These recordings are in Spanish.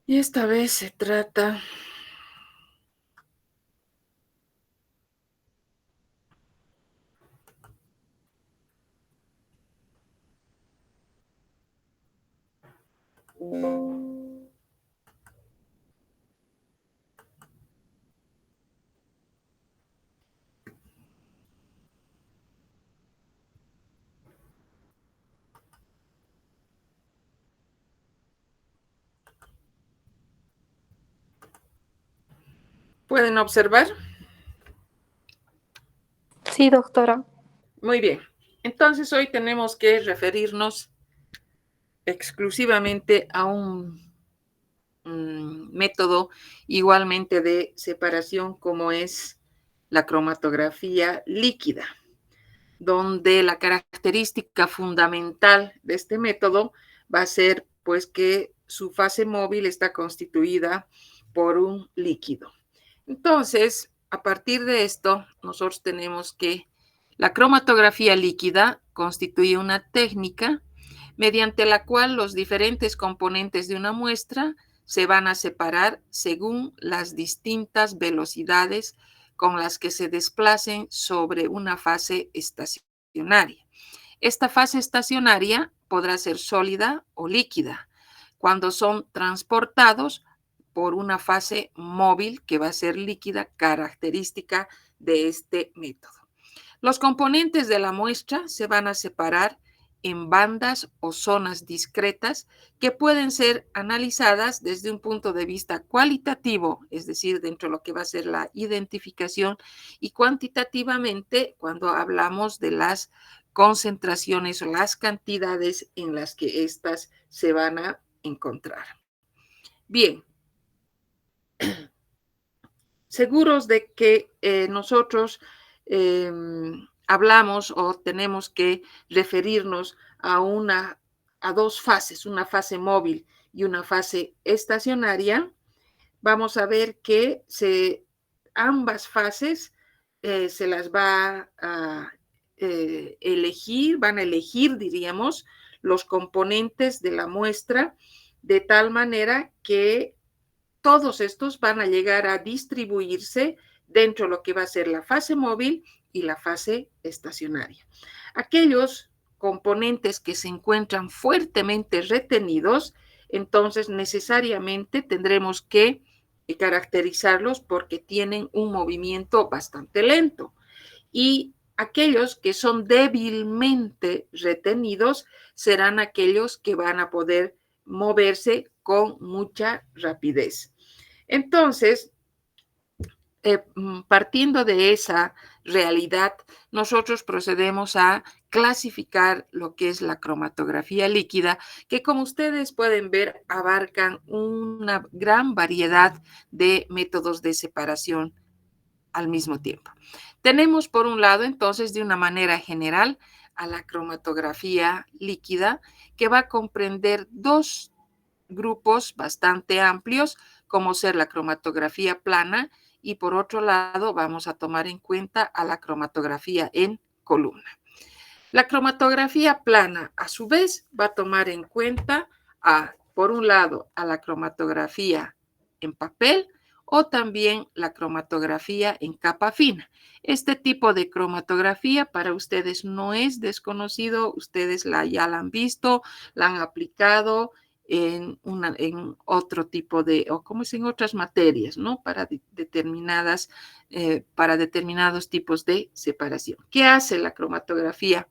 Y esta vez se trata ¿pueden observar? Sí, doctora. Muy bien. Entonces hoy tenemos que referirnos exclusivamente a un método igualmente de separación como es la cromatografía líquida, donde la característica fundamental de este método va a ser pues que su fase móvil está constituida por un líquido. Entonces, a partir de esto, nosotros tenemos que la cromatografía líquida constituye una técnica mediante la cual los diferentes componentes de una muestra se van a separar según las distintas velocidades con las que se desplacen sobre una fase estacionaria. Esta fase estacionaria podrá ser sólida o líquida cuando son transportados por una fase móvil que va a ser líquida, característica de este método. Los componentes de la muestra se van a separar en bandas o zonas discretas que pueden ser analizadas desde un punto de vista cualitativo, es decir, dentro de lo que va a ser la identificación, y cuantitativamente cuando hablamos de las concentraciones o las cantidades en las que éstas se van a encontrar. Bien, seguros de que nosotros hablamos o tenemos que referirnos a dos fases, una fase móvil y una fase estacionaria. Vamos a ver que ambas fases se las va a elegir, van a elegir, diríamos, los componentes de la muestra de tal manera que todos estos van a llegar a distribuirse dentro de lo que va a ser la fase móvil y la fase estacionaria. Aquellos componentes que se encuentran fuertemente retenidos, entonces necesariamente tendremos que caracterizarlos porque tienen un movimiento bastante lento. Y aquellos que son débilmente retenidos serán aquellos que van a poder moverse con mucha rapidez. Entonces, partiendo de esa realidad, nosotros procedemos a clasificar lo que es la cromatografía líquida, que como ustedes pueden ver, abarcan una gran variedad de métodos de separación al mismo tiempo. Tenemos por un lado, entonces, de una manera general, a la cromatografía líquida, que va a comprender dos grupos bastante amplios, como ser la cromatografía plana, y por otro lado vamos a tomar en cuenta a la cromatografía en columna. La cromatografía plana, a su vez, va a tomar en cuenta, por un lado, a la cromatografía en papel o también la cromatografía en capa fina. Este tipo de cromatografía para ustedes no es desconocido, ustedes ya la han visto, la han aplicado en otro tipo de, o como es en otras materias, ¿no? Para determinados tipos de separación. ¿Qué hace la cromatografía?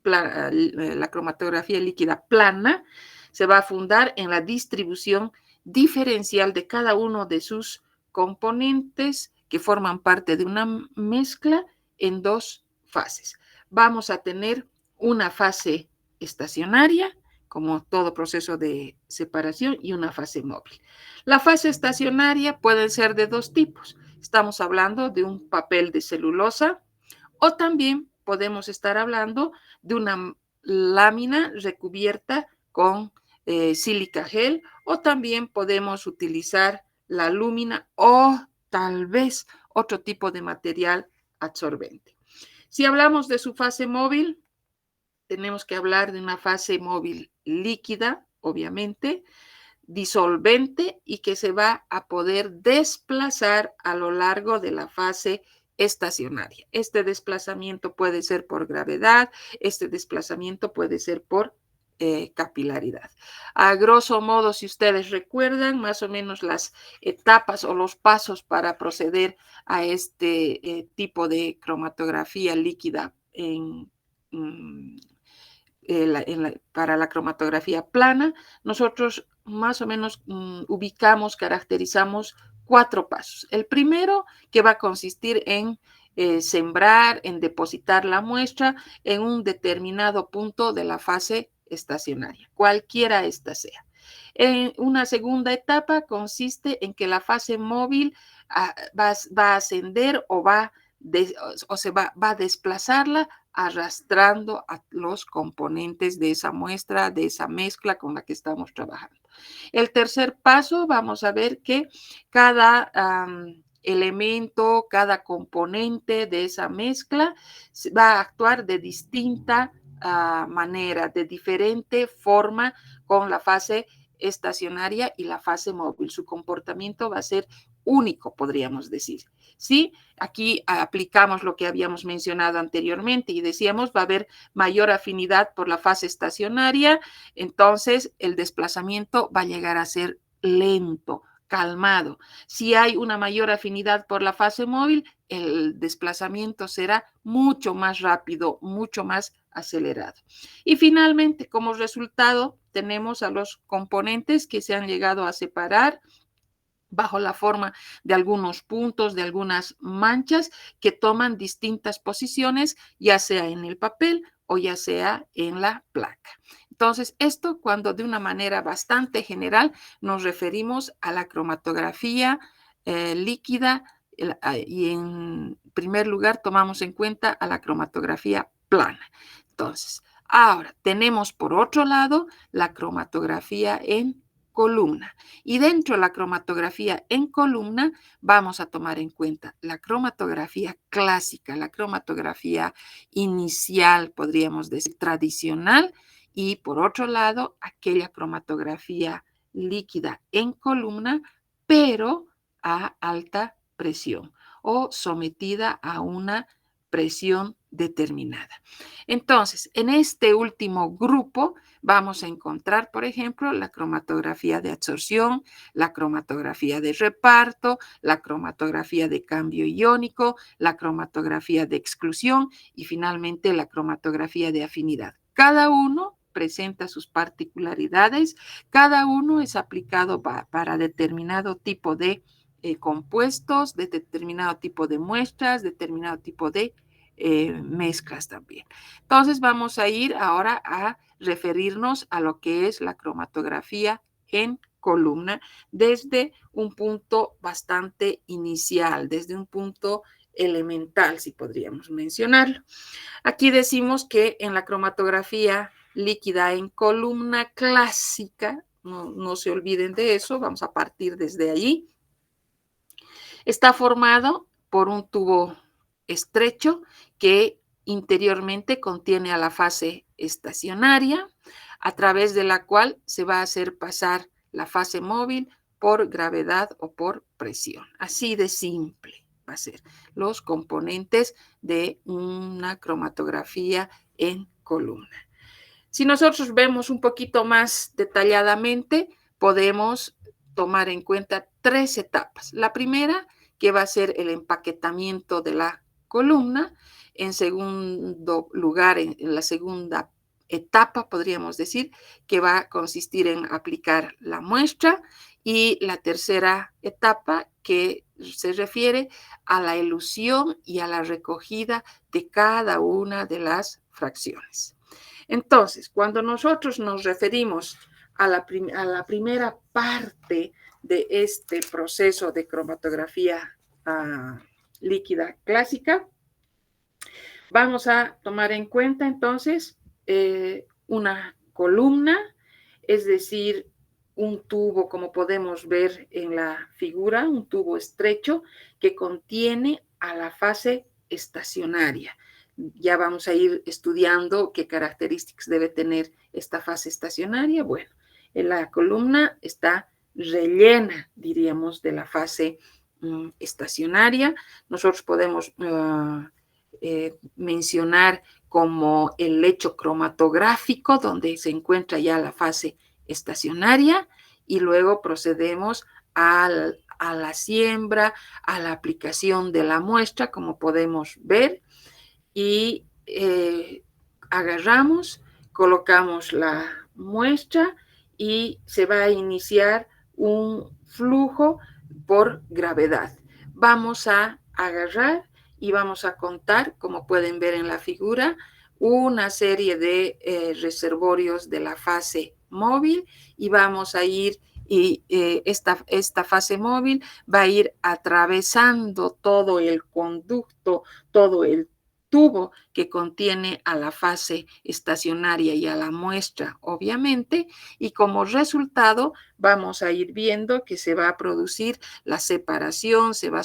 La cromatografía líquida plana se va a fundar en la distribución diferencial de cada uno de sus componentes que forman parte de una mezcla en dos fases. Vamos a tener una fase estacionaria, como todo proceso de separación, y una fase móvil. La fase estacionaria puede ser de dos tipos. Estamos hablando de un papel de celulosa o también podemos estar hablando de una lámina recubierta con sílica gel, o también podemos utilizar la lúmina o tal vez otro tipo de material absorbente. Si hablamos de su fase móvil, tenemos que hablar de una fase móvil líquida, obviamente, disolvente y que se va a poder desplazar a lo largo de la fase estacionaria. Este desplazamiento puede ser por gravedad, este desplazamiento puede ser por capilaridad. A grosso modo, si ustedes recuerdan, más o menos las etapas o los pasos para proceder a este tipo de cromatografía líquida para la cromatografía plana, nosotros más o menos ubicamos, caracterizamos 4 pasos. El primero, que va a consistir en sembrar, en depositar la muestra en un determinado punto de la fase estacionaria, cualquiera esta sea. Una segunda etapa consiste en que la fase móvil va a ascender o se va a desplazarla arrastrando a los componentes de esa muestra, de esa mezcla con la que estamos trabajando. El tercer paso, vamos a ver que cada elemento, cada componente de esa mezcla va a actuar de distinta manera, de diferente forma con la fase estacionaria y la fase móvil. Su comportamiento va a ser único, podríamos decir. ¿Sí? Aquí aplicamos lo que habíamos mencionado anteriormente y decíamos va a haber mayor afinidad por la fase estacionaria, entonces el desplazamiento va a llegar a ser lento, calmado. Si hay una mayor afinidad por la fase móvil, el desplazamiento será mucho más rápido, mucho más acelerado. Y finalmente, como resultado, tenemos a los componentes que se han llegado a separar bajo la forma de algunos puntos, de algunas manchas que toman distintas posiciones, ya sea en el papel o ya sea en la placa. Entonces, esto cuando de una manera bastante general nos referimos a la cromatografía líquida y en primer lugar tomamos en cuenta a la cromatografía plana. Entonces, ahora tenemos por otro lado la cromatografía en columna. Y dentro de la cromatografía en columna vamos a tomar en cuenta la cromatografía clásica, la cromatografía inicial, podríamos decir, tradicional, y por otro lado, aquella cromatografía líquida en columna, pero a alta presión o sometida a una presión determinada. Entonces, en este último grupo vamos a encontrar, por ejemplo, la cromatografía de absorción, la cromatografía de reparto, la cromatografía de cambio iónico, la cromatografía de exclusión y finalmente la cromatografía de afinidad. Cada uno presenta sus particularidades, cada uno es aplicado para determinado tipo de compuestos, de determinado tipo de muestras, determinado tipo de mezclas también. Entonces vamos a ir ahora a referirnos a lo que es la cromatografía en columna desde un punto bastante inicial, desde un punto elemental, si podríamos mencionarlo. Aquí decimos que en la cromatografía líquida en columna clásica, no se olviden de eso, vamos a partir desde allí, está formado por un tubo estrecho que interiormente contiene a la fase estacionaria, a través de la cual se va a hacer pasar la fase móvil por gravedad o por presión. Así de simple va a ser los componentes de una cromatografía en columna. Si nosotros vemos un poquito más detalladamente, podemos tomar en cuenta 3 etapas. La primera, que va a ser el empaquetamiento de la columna. En segundo lugar, en la segunda etapa, podríamos decir, que va a consistir en aplicar la muestra. Y la tercera etapa, que se refiere a la elución y a la recogida de cada una de las fracciones. Entonces, cuando nosotros nos referimos a la primera parte de este proceso de cromatografía líquida clásica, vamos a tomar en cuenta entonces una columna, es decir, un tubo, como podemos ver en la figura, un tubo estrecho que contiene a la fase estacionaria. Ya vamos a ir estudiando qué características debe tener esta fase estacionaria. Bueno, La columna está rellena, diríamos, de la fase estacionaria. Nosotros podemos mencionar como el lecho cromatográfico, donde se encuentra ya la fase estacionaria, y luego procedemos a la siembra, a la aplicación de la muestra, como podemos ver, y agarramos, colocamos la muestra y se va a iniciar un flujo por gravedad. Vamos a agarrar y vamos a contar, como pueden ver en la figura, una serie de reservorios de la fase móvil, y vamos a ir y esta fase móvil va a ir atravesando todo el conducto, todo el tubo que contiene a la fase estacionaria y a la muestra, obviamente, y como resultado vamos a ir viendo que se va a producir la separación, se va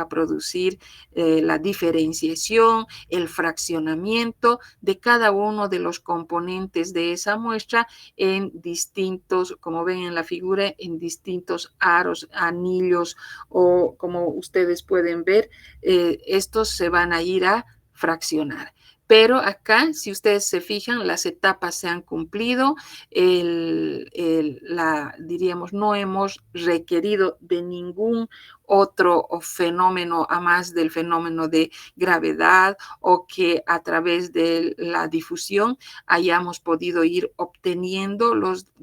a producir la diferenciación, el fraccionamiento de cada uno de los componentes de esa muestra en distintos, como ven en la figura, en distintos aros, anillos, o como ustedes pueden ver, estos se van a ir a fraccionar. Pero acá, si ustedes se fijan, las etapas se han cumplido, diríamos, no hemos requerido de ningún otro fenómeno a más del fenómeno de gravedad, o que a través de la difusión hayamos podido ir obteniendo las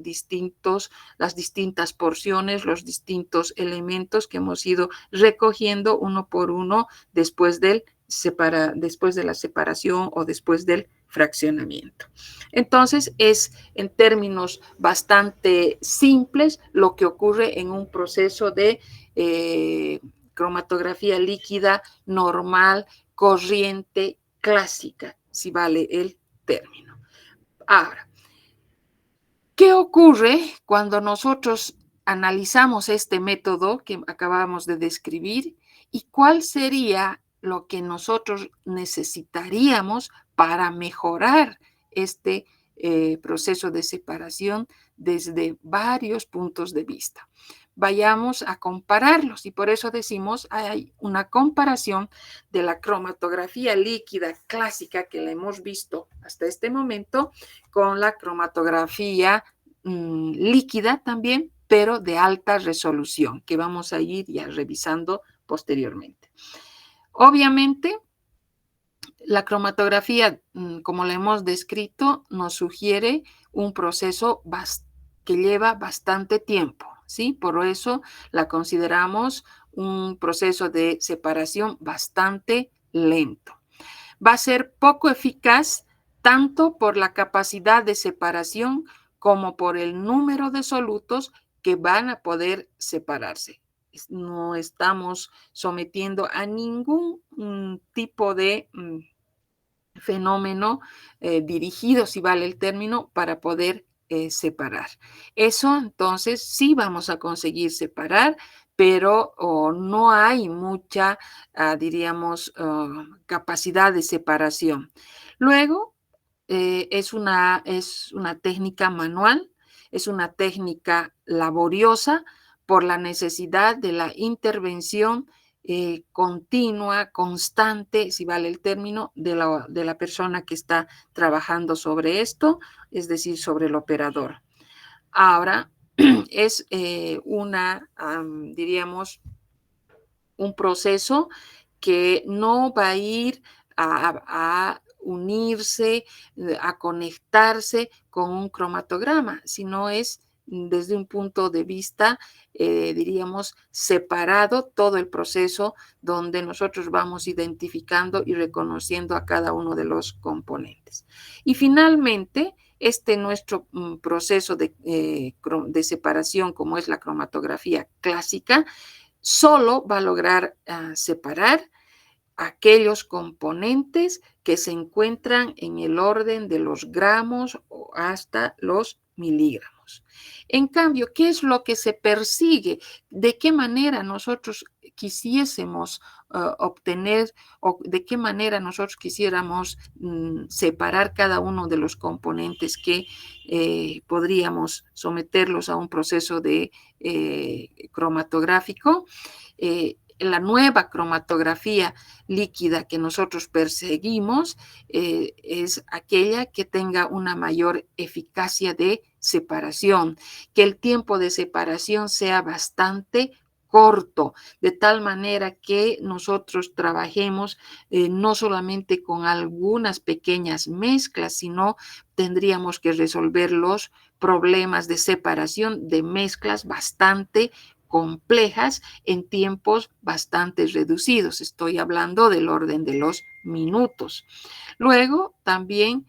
distintas porciones, los distintos elementos que hemos ido recogiendo uno por uno después de la separación o después del fraccionamiento. Entonces, es en términos bastante simples lo que ocurre en un proceso de cromatografía líquida normal, corriente, clásica, si vale el término. Ahora, ¿qué ocurre cuando nosotros analizamos este método que acabamos de describir, y cuál sería lo que nosotros necesitaríamos para mejorar este proceso de separación desde varios puntos de vista? Vayamos a compararlos, y por eso decimos hay una comparación de la cromatografía líquida clásica que la hemos visto hasta este momento con la cromatografía líquida también, pero de alta resolución, que vamos a ir ya revisando posteriormente. Obviamente, la cromatografía, como la hemos descrito, nos sugiere un proceso que lleva bastante tiempo, ¿sí? Por eso la consideramos un proceso de separación bastante lento. Va a ser poco eficaz tanto por la capacidad de separación como por el número de solutos que van a poder separarse. No estamos sometiendo a ningún tipo de fenómeno dirigido, si vale el término, para poder separar. Eso, entonces, sí vamos a conseguir separar, pero no hay mucha, diríamos, capacidad de separación. Luego, es una técnica manual, es una técnica laboriosa por la necesidad de la intervención continua, constante, si vale el término, de la persona que está trabajando sobre esto, es decir, sobre el operador. Ahora, es diríamos, un proceso que no va a ir a unirse, a conectarse con un cromatograma, sino es desde un punto de vista, diríamos, separado todo el proceso, donde nosotros vamos identificando y reconociendo a cada uno de los componentes. Y finalmente, nuestro proceso de separación, como es la cromatografía clásica, solo va a lograr separar aquellos componentes que se encuentran en el orden de los gramos o hasta los miligramos. líquidos. En cambio, ¿qué es lo que se persigue? ¿De qué manera nosotros quisiésemos obtener o de qué manera nosotros quisiéramos separar cada uno de los componentes que podríamos someterlos a un proceso de cromatográfico? La nueva cromatografía líquida que nosotros perseguimos es aquella que tenga una mayor eficacia de separación, que el tiempo de separación sea bastante corto, de tal manera que nosotros trabajemos no solamente con algunas pequeñas mezclas, sino tendríamos que resolver los problemas de separación de mezclas bastante complejas en tiempos bastante reducidos. Estoy hablando del orden de los minutos. Luego, también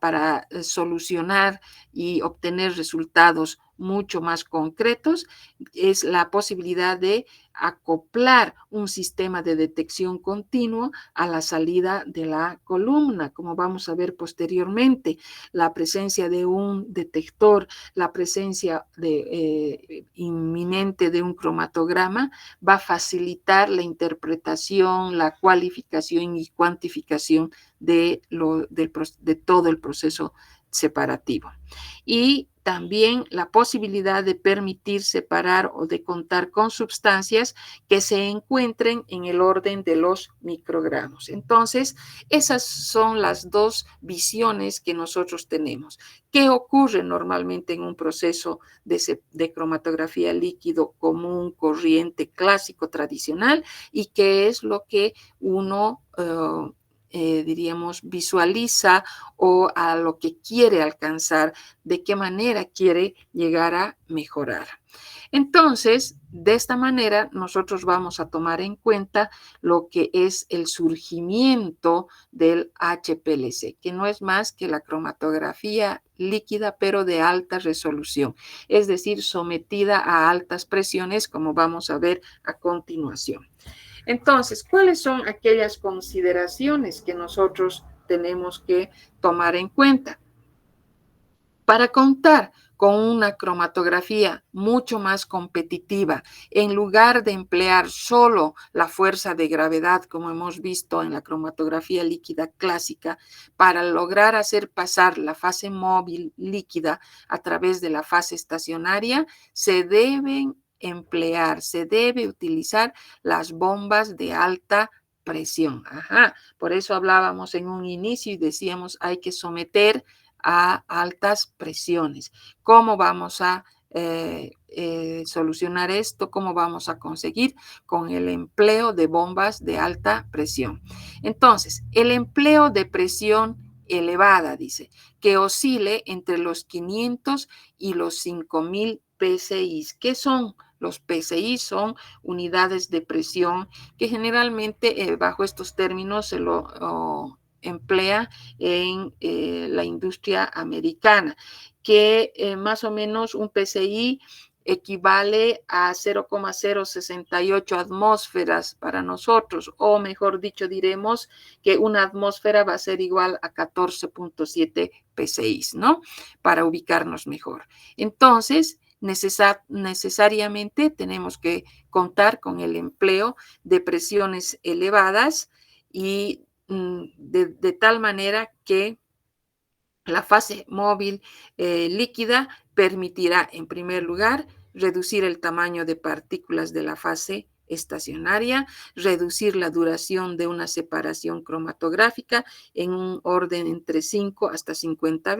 para solucionar y obtener resultados mucho más concretos es la posibilidad de acoplar un sistema de detección continuo a la salida de la columna, como vamos a ver posteriormente. La presencia de un detector, la presencia inminente de un cromatograma va a facilitar la interpretación, la cualificación y cuantificación de todo el proceso separativo. Y también la posibilidad de permitir separar o de contar con sustancias que se encuentren en el orden de los microgramos. Entonces, esas son las dos visiones que nosotros tenemos. ¿Qué ocurre normalmente en un proceso de cromatografía líquido común, corriente, clásico, tradicional? ¿Y qué es lo que uno diríamos, visualiza o a lo que quiere alcanzar, de qué manera quiere llegar a mejorar? Entonces, de esta manera, nosotros vamos a tomar en cuenta lo que es el surgimiento del HPLC, que no es más que la cromatografía líquida, pero de alta resolución, es decir, sometida a altas presiones, como vamos a ver a continuación. Entonces, ¿cuáles son aquellas consideraciones que nosotros tenemos que tomar en cuenta? Para contar con una cromatografía mucho más competitiva, en lugar de emplear solo la fuerza de gravedad, como hemos visto en la cromatografía líquida clásica, para lograr hacer pasar la fase móvil líquida a través de la fase estacionaria, se debe utilizar las bombas de alta presión. Por eso hablábamos en un inicio y decíamos hay que someter a altas presiones. ¿Cómo vamos a solucionar esto? ¿Cómo vamos a conseguir? Con el empleo de bombas de alta presión. Entonces, el empleo de presión elevada, dice, que oscile entre los 500 y los 5000 PSI. ¿Qué son? Los PSI son unidades de presión que generalmente bajo estos términos se lo emplea en la industria americana, que más o menos un PSI equivale a 0,068 atmósferas para nosotros, o mejor dicho, diremos que una atmósfera va a ser igual a 14.7 PSI, ¿no? Para ubicarnos mejor. Entonces, necesariamente tenemos que contar con el empleo de presiones elevadas y de tal manera que la fase móvil líquida permitirá, en primer lugar, reducir el tamaño de partículas de la fase estacionaria, reducir la duración de una separación cromatográfica en un orden entre 5 hasta 50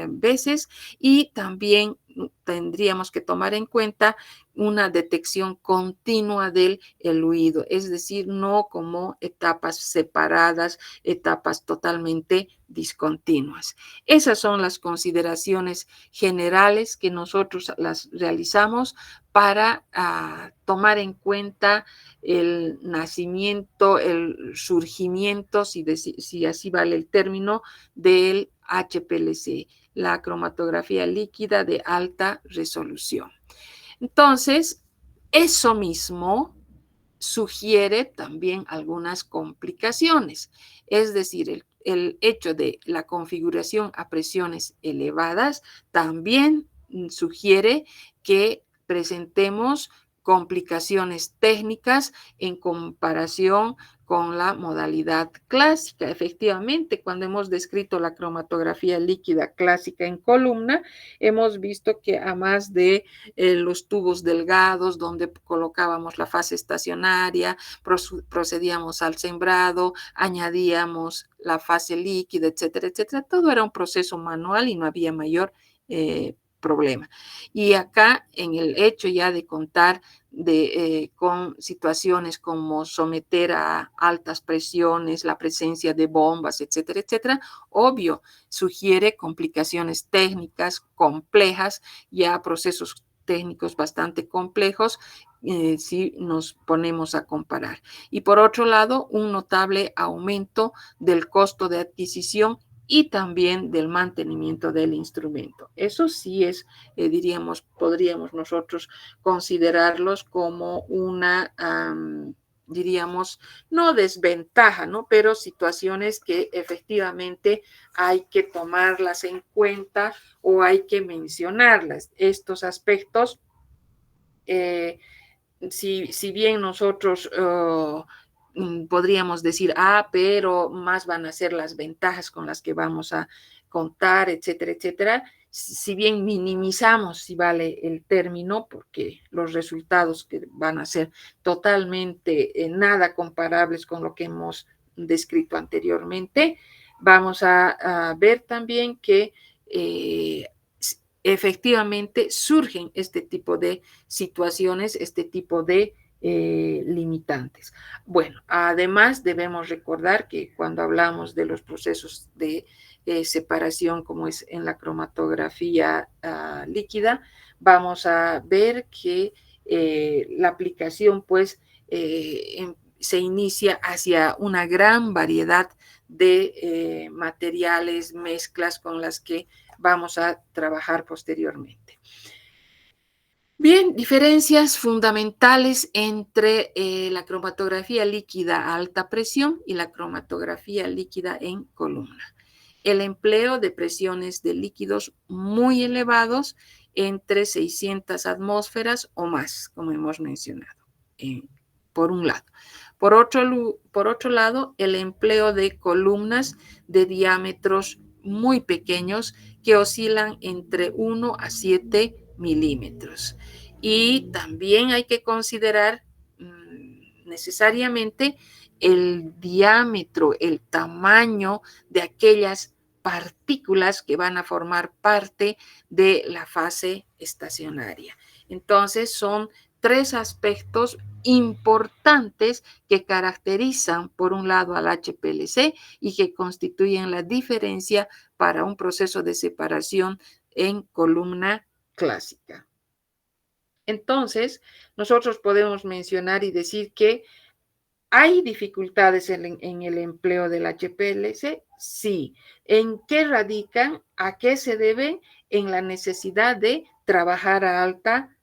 veces, y también tendríamos que tomar en cuenta una detección continua del eluido, es decir, no como etapas separadas, etapas totalmente discontinuas. Esas son las consideraciones generales que nosotros las realizamos para tomar en cuenta el nacimiento, el surgimiento, si así vale el término, del HPLC, la cromatografía líquida de alta resolución. Entonces, eso mismo sugiere también algunas complicaciones. Es decir, el hecho de la configuración a presiones elevadas también sugiere que presentemos complicaciones técnicas en comparación con la modalidad clásica. Efectivamente, cuando hemos descrito la cromatografía líquida clásica en columna, hemos visto que a más de los tubos delgados donde colocábamos la fase estacionaria, procedíamos al sembrado, añadíamos la fase líquida, etcétera, etcétera. Todo era un proceso manual y no había mayor problema. Y acá, en el hecho ya de contar con situaciones como someter a altas presiones, la presencia de bombas, etcétera, etcétera, obvio, sugiere complicaciones técnicas complejas, ya procesos técnicos bastante complejos, si nos ponemos a comparar. Y por otro lado, un notable aumento del costo de adquisición y también del mantenimiento del instrumento. Eso sí es, podríamos nosotros considerarlos como una, diríamos, no desventaja, ¿no? Pero situaciones que efectivamente hay que tomarlas en cuenta o hay que mencionarlas. Estos aspectos, si bien nosotros podríamos decir, pero más van a ser las ventajas con las que vamos a contar, etcétera, etcétera, si bien minimizamos, si vale el término, porque los resultados que van a ser totalmente nada comparables con lo que hemos descrito anteriormente, vamos a ver también que efectivamente surgen este tipo de situaciones, este tipo de limitantes. Bueno, además debemos recordar que cuando hablamos de los procesos de separación, como es en la cromatografía líquida, vamos a ver que la aplicación pues se inicia hacia una gran variedad de materiales, mezclas con las que vamos a trabajar posteriormente. Bien, diferencias fundamentales entre la cromatografía líquida a alta presión y la cromatografía líquida en columna. El empleo de presiones de líquidos muy elevados entre 600 atmósferas o más, como hemos mencionado, por un lado. Por otro lado, el empleo de columnas de diámetros muy pequeños que oscilan entre 1 a 7 milímetros. Y también hay que considerar necesariamente el diámetro, el tamaño de aquellas partículas que van a formar parte de la fase estacionaria. Entonces, son tres aspectos importantes que caracterizan, por un lado, al HPLC y que constituyen la diferencia para un proceso de separación en columna clásica. Entonces, nosotros podemos mencionar y decir que ¿hay dificultades en el empleo del HPLC? Sí. ¿En qué radican? ¿A qué se debe? En la necesidad de trabajar a alta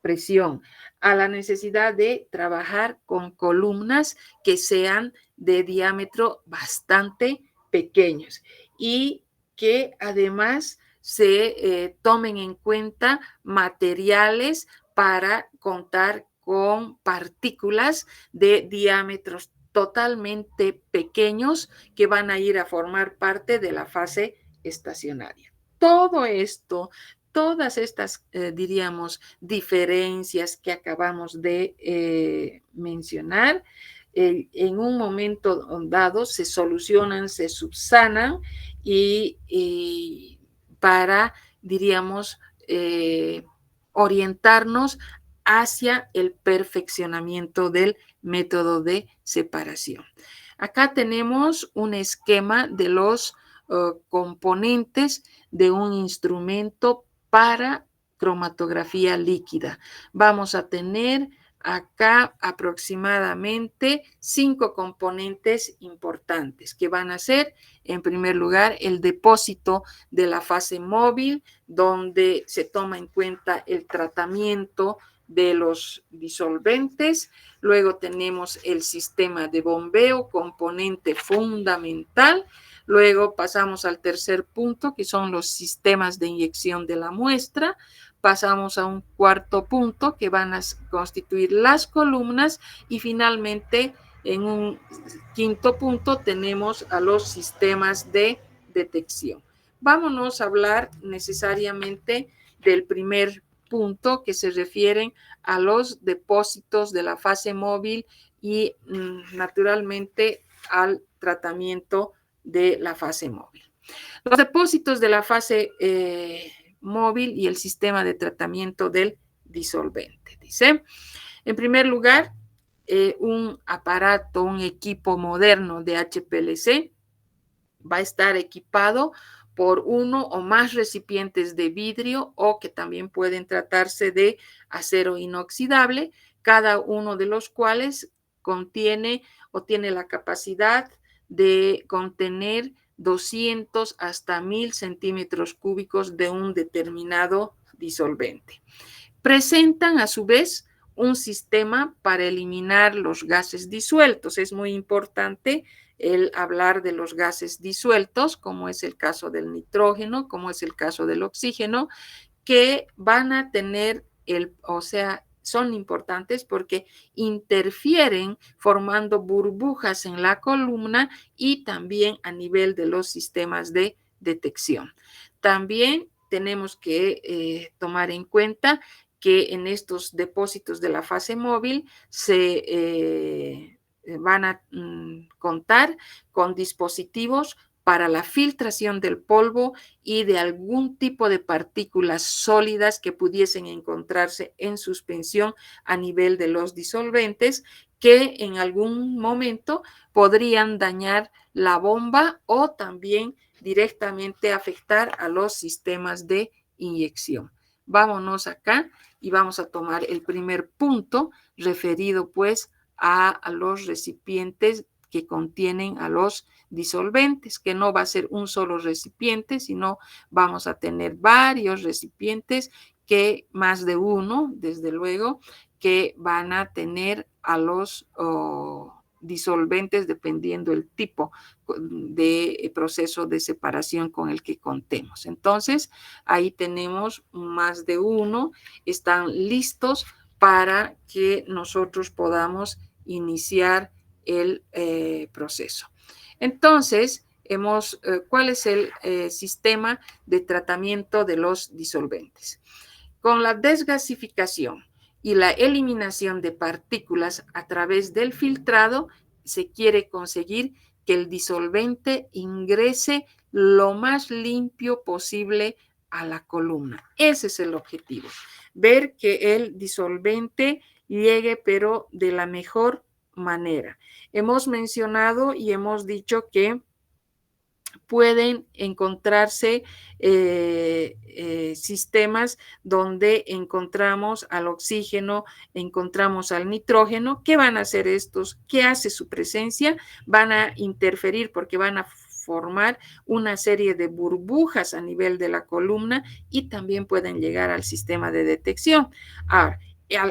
presión, a la necesidad de trabajar con columnas que sean de diámetro bastante pequeños y que además se tomen en cuenta materiales para contar con partículas de diámetros totalmente pequeños que van a ir a formar parte de la fase estacionaria. Todo esto, todas estas, diríamos, diferencias que acabamos de mencionar, en un momento dado se solucionan, se subsanan y para, diríamos, orientarnos hacia el perfeccionamiento del método de separación. Acá tenemos un esquema de los componentes de un instrumento para cromatografía líquida. Vamos a tener acá aproximadamente 5 componentes importantes que van a ser, en primer lugar, el depósito de la fase móvil, donde se toma en cuenta el tratamiento de los disolventes. Luego tenemos el sistema de bombeo, componente fundamental. Luego pasamos al tercer punto, que son los sistemas de inyección de la muestra. Pasamos a un cuarto punto, que van a constituir las columnas, y finalmente en un quinto punto tenemos a los sistemas de detección. Vámonos a hablar necesariamente del primer punto, que se refieren a los depósitos de la fase móvil y naturalmente al tratamiento de la fase móvil. Los depósitos de la fase móvil y el sistema de tratamiento del disolvente. Dice, en primer lugar, un aparato, un equipo moderno de HPLC va a estar equipado por uno o más recipientes de vidrio, o que también pueden tratarse de acero inoxidable, cada uno de los cuales contiene o tiene la capacidad de contener 200 hasta 1000 centímetros cúbicos de un determinado disolvente. Presentan a su vez un sistema para eliminar los gases disueltos. Es muy importante el hablar de los gases disueltos, como es el caso del nitrógeno, como es el caso del oxígeno, que van a tener son importantes porque interfieren formando burbujas en la columna y también a nivel de los sistemas de detección. También tenemos que tomar en cuenta que en estos depósitos de la fase móvil se van a contar con dispositivos para la filtración del polvo y de algún tipo de partículas sólidas que pudiesen encontrarse en suspensión a nivel de los disolventes, que en algún momento podrían dañar la bomba o también directamente afectar a los sistemas de inyección. Vámonos acá y vamos a tomar el primer punto referido pues a los recipientes que contienen a los disolventes, que no va a ser un solo recipiente, sino vamos a tener varios recipientes, que más de uno, desde luego, que van a tener a los disolventes dependiendo el tipo de proceso de separación con el que contemos. Entonces, ahí tenemos más de uno, están listos para que nosotros podamos iniciar el proceso. Entonces, ¿cuál es el sistema de tratamiento de los disolventes? Con la desgasificación y la eliminación de partículas a través del filtrado, se quiere conseguir que el disolvente ingrese lo más limpio posible a la columna. Ese es el objetivo, ver que el disolvente llegue pero de la mejor manera. Hemos mencionado y hemos dicho que pueden encontrarse sistemas donde encontramos al oxígeno, encontramos al nitrógeno. ¿Qué van a hacer estos? ¿Qué hace su presencia? Van a interferir porque van a formar una serie de burbujas a nivel de la columna y también pueden llegar al sistema de detección. Ahora,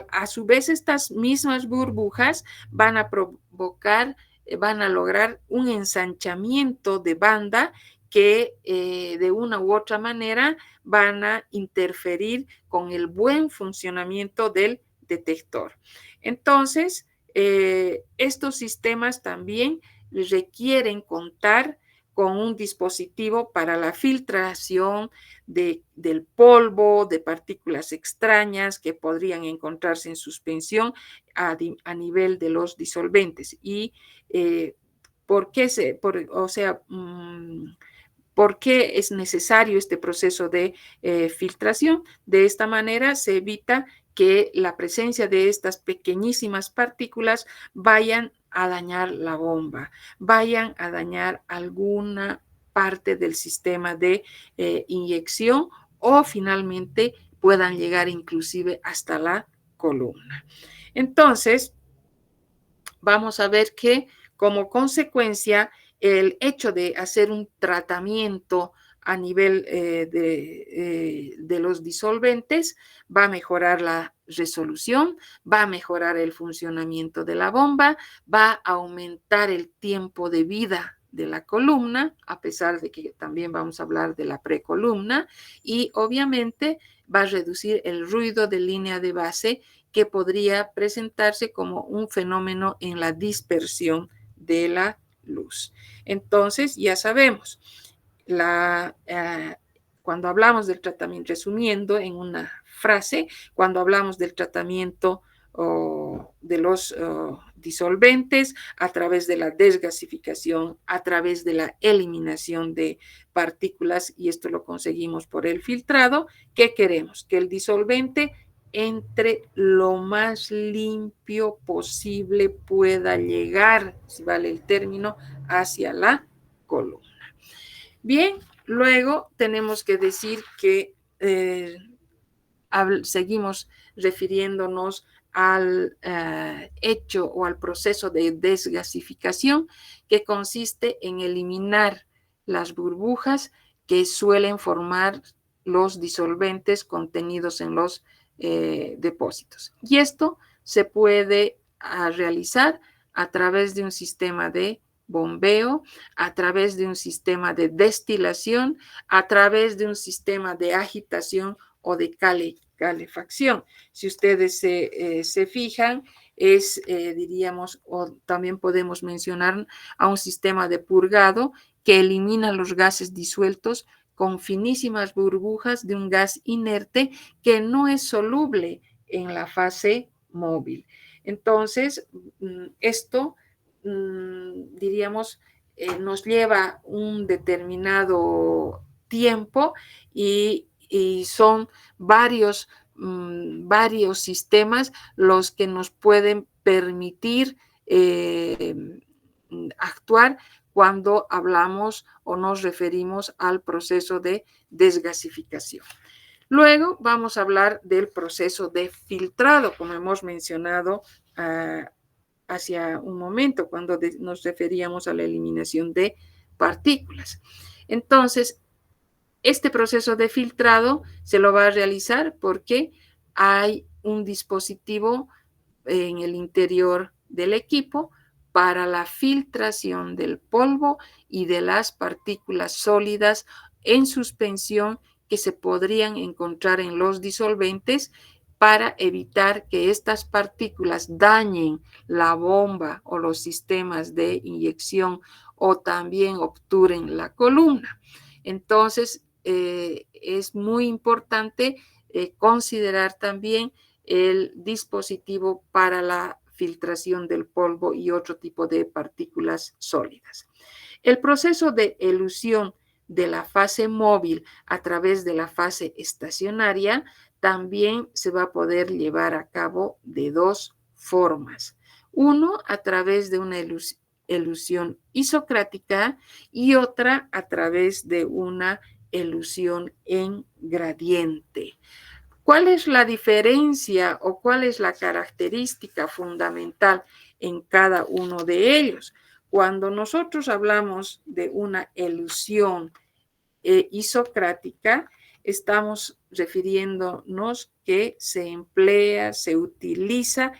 a su vez, estas mismas burbujas van a provocar, van a lograr un ensanchamiento de banda que de una u otra manera van a interferir con el buen funcionamiento del detector. Entonces, estos sistemas también requieren contar con un dispositivo para la filtración del polvo, de partículas extrañas que podrían encontrarse en suspensión a nivel de los disolventes. Y ¿por qué ¿por qué es necesario este proceso de filtración? De esta manera se evita que la presencia de estas pequeñísimas partículas vayan a dañar la bomba, vayan a dañar alguna parte del sistema de inyección, o finalmente puedan llegar inclusive hasta la columna. Entonces, vamos a ver que como consecuencia, el hecho de hacer un tratamiento a nivel de los disolventes va a mejorar la resolución, va a mejorar el funcionamiento de la bomba, va a aumentar el tiempo de vida de la columna, a pesar de que también vamos a hablar de la precolumna, y obviamente va a reducir el ruido de línea de base que podría presentarse como un fenómeno en la dispersión de la luz. Entonces, ya sabemos, cuando hablamos del tratamiento, resumiendo en una frase, cuando hablamos del tratamiento de los disolventes a través de la desgasificación, a través de la eliminación de partículas, y esto lo conseguimos por el filtrado, ¿qué queremos? Que el disolvente entre lo más limpio posible, pueda llegar, si vale el término, hacia la columna. Bien, luego tenemos que decir que seguimos refiriéndonos al hecho o al proceso de desgasificación, que consiste en eliminar las burbujas que suelen formar los disolventes contenidos en los depósitos. Y esto se puede realizar a través de un sistema de bombeo, a través de un sistema de destilación, a través de un sistema de agitación o de calefacción. Si ustedes se fijan, diríamos, o también podemos mencionar a un sistema de purgado que elimina los gases disueltos con finísimas burbujas de un gas inerte que no es soluble en la fase móvil. Entonces, esto, diríamos, nos lleva un determinado tiempo y son varios sistemas los que nos pueden permitir actuar cuando hablamos o nos referimos al proceso de desgasificación. Luego vamos a hablar del proceso de filtrado, como hemos mencionado hacia un momento, cuando nos referíamos a la eliminación de partículas. Entonces, este proceso de filtrado se lo va a realizar porque hay un dispositivo en el interior del equipo para la filtración del polvo y de las partículas sólidas en suspensión que se podrían encontrar en los disolventes, para evitar que estas partículas dañen la bomba o los sistemas de inyección o también obturen la columna. Entonces, es muy importante considerar también el dispositivo para la filtración del polvo y otro tipo de partículas sólidas. El proceso de elusión de la fase móvil a través de la fase estacionaria también se va a poder llevar a cabo de dos formas. Uno, a través de una elusión isocrática, y otra a través de una elusión en gradiente. ¿Cuál es la diferencia o cuál es la característica fundamental en cada uno de ellos? Cuando nosotros hablamos de una elusión isocrática, estamos refiriéndonos que se emplea, se utiliza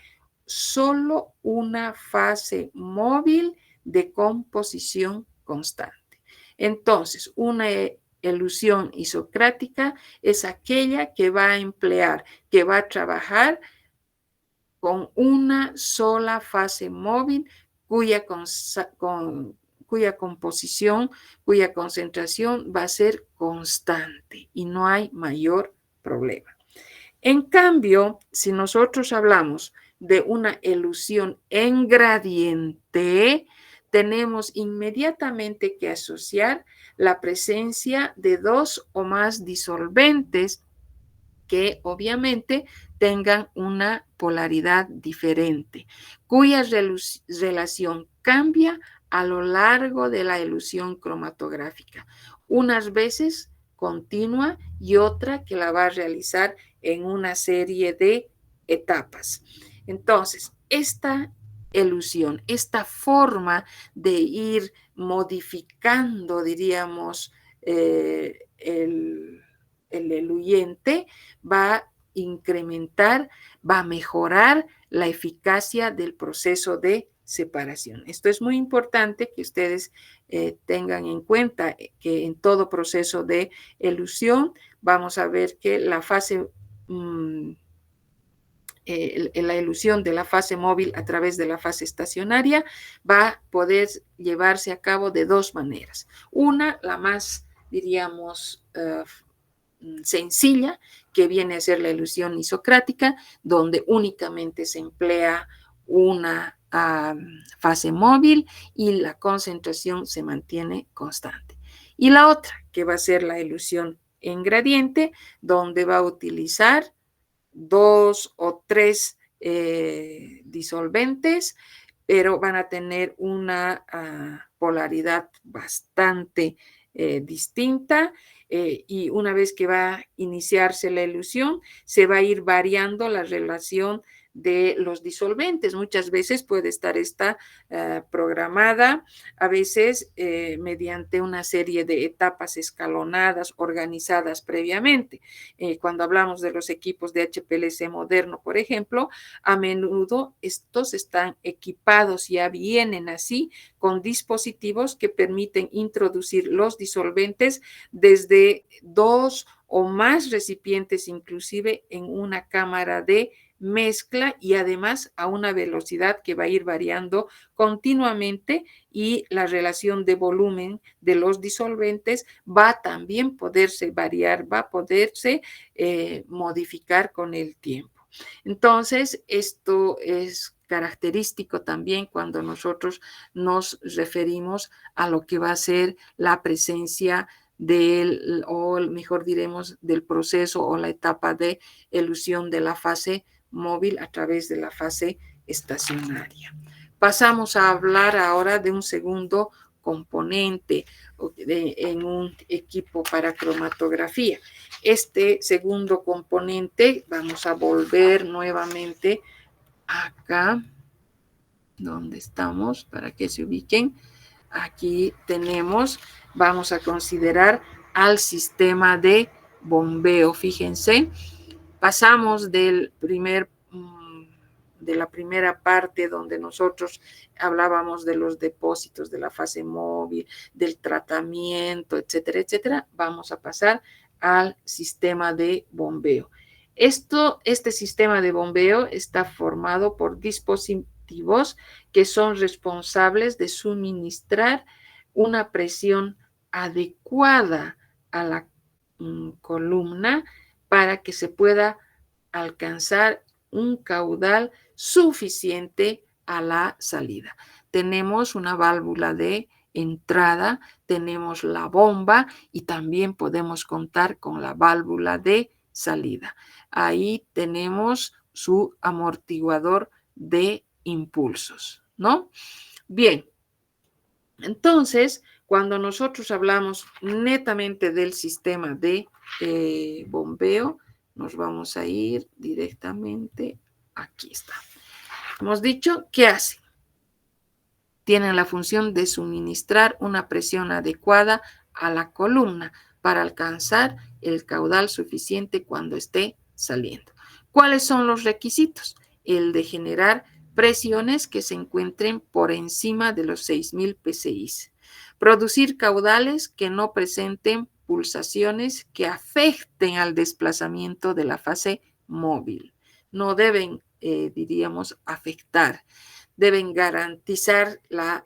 solo una fase móvil de composición constante. Entonces, una elusión isocrática es aquella que va a emplear, que va a trabajar con una sola fase móvil cuya composición, cuya concentración va a ser constante y no hay mayor problema. En cambio, si nosotros hablamos de una elusión en gradiente, tenemos inmediatamente que asociar la presencia de dos o más disolventes que obviamente tengan una polaridad diferente, cuya relación cambia a lo largo de la elusión cromatográfica, unas veces continua y otra que la va a realizar en una serie de etapas. Entonces, esta elusión, esta forma de ir modificando, diríamos, el eluyente, va a incrementar, va a mejorar la eficacia del proceso de separación. Esto es muy importante que ustedes tengan en cuenta que en todo proceso de elusión vamos a ver que la fase la elusión de la fase móvil a través de la fase estacionaria va a poder llevarse a cabo de dos maneras. Una, la más, diríamos, sencilla, que viene a ser la elusión isocrática, donde únicamente se emplea una fase móvil y la concentración se mantiene constante. Y la otra, que va a ser la elusión en gradiente, donde va a utilizar 2 o 3 disolventes, pero van a tener una polaridad bastante distinta, y una vez que va a iniciarse la elusión, se va a ir variando la relación de los disolventes. Muchas veces puede estar esta programada, a veces mediante una serie de etapas escalonadas, organizadas previamente. Cuando hablamos de los equipos de HPLC moderno, por ejemplo, a menudo estos están equipados, ya vienen así, con dispositivos que permiten introducir los disolventes desde 2 o más recipientes, inclusive en una cámara de mezcla, y además a una velocidad que va a ir variando continuamente, y la relación de volumen de los disolventes va a también poderse variar, va a poderse modificar con el tiempo. Entonces, esto es característico también cuando nosotros nos referimos a lo que va a ser la presencia del, o mejor diremos, del proceso o la etapa de elusión de la fase móvil a través de la fase estacionaria. Pasamos a hablar ahora de un segundo componente en un equipo para cromatografía. Este segundo componente, vamos a volver nuevamente acá, donde estamos, para que se ubiquen. Aquí tenemos, vamos a considerar al sistema de bombeo. Fíjense, pasamos de la primera parte donde nosotros hablábamos de los depósitos de la fase móvil, del tratamiento, etcétera, etcétera. Vamos a pasar al sistema de bombeo. Este sistema de bombeo está formado por dispositivos que son responsables de suministrar una presión adecuada a la columna para que se pueda alcanzar un caudal suficiente a la salida. Tenemos una válvula de entrada, tenemos la bomba y también podemos contar con la válvula de salida. Ahí tenemos su amortiguador de impulsos, ¿no? Bien, entonces, cuando nosotros hablamos netamente del sistema de bombeo, nos vamos a ir directamente, aquí está. Hemos dicho, ¿qué hace? Tienen la función de suministrar una presión adecuada a la columna para alcanzar el caudal suficiente cuando esté saliendo. ¿Cuáles son los requisitos? El de generar presiones que se encuentren por encima de los 6.000 psi. Producir caudales que no presenten pulsaciones que afecten al desplazamiento de la fase móvil. No deben, diríamos, afectar. Deben garantizar la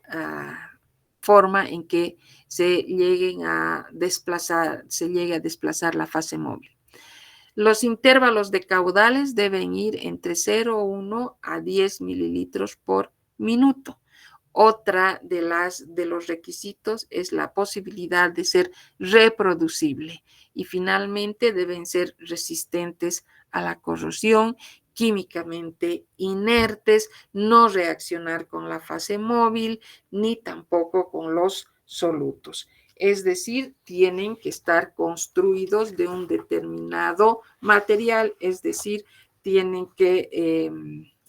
forma en que se llegue a desplazar la fase móvil. Los intervalos de caudales deben ir entre 0,1 a 10 mililitros por minuto. Otra de los requisitos es la posibilidad de ser reproducible, y finalmente deben ser resistentes a la corrosión, químicamente inertes, no reaccionar con la fase móvil ni tampoco con los solutos. Es decir, tienen que estar construidos de un determinado material, es decir, tienen que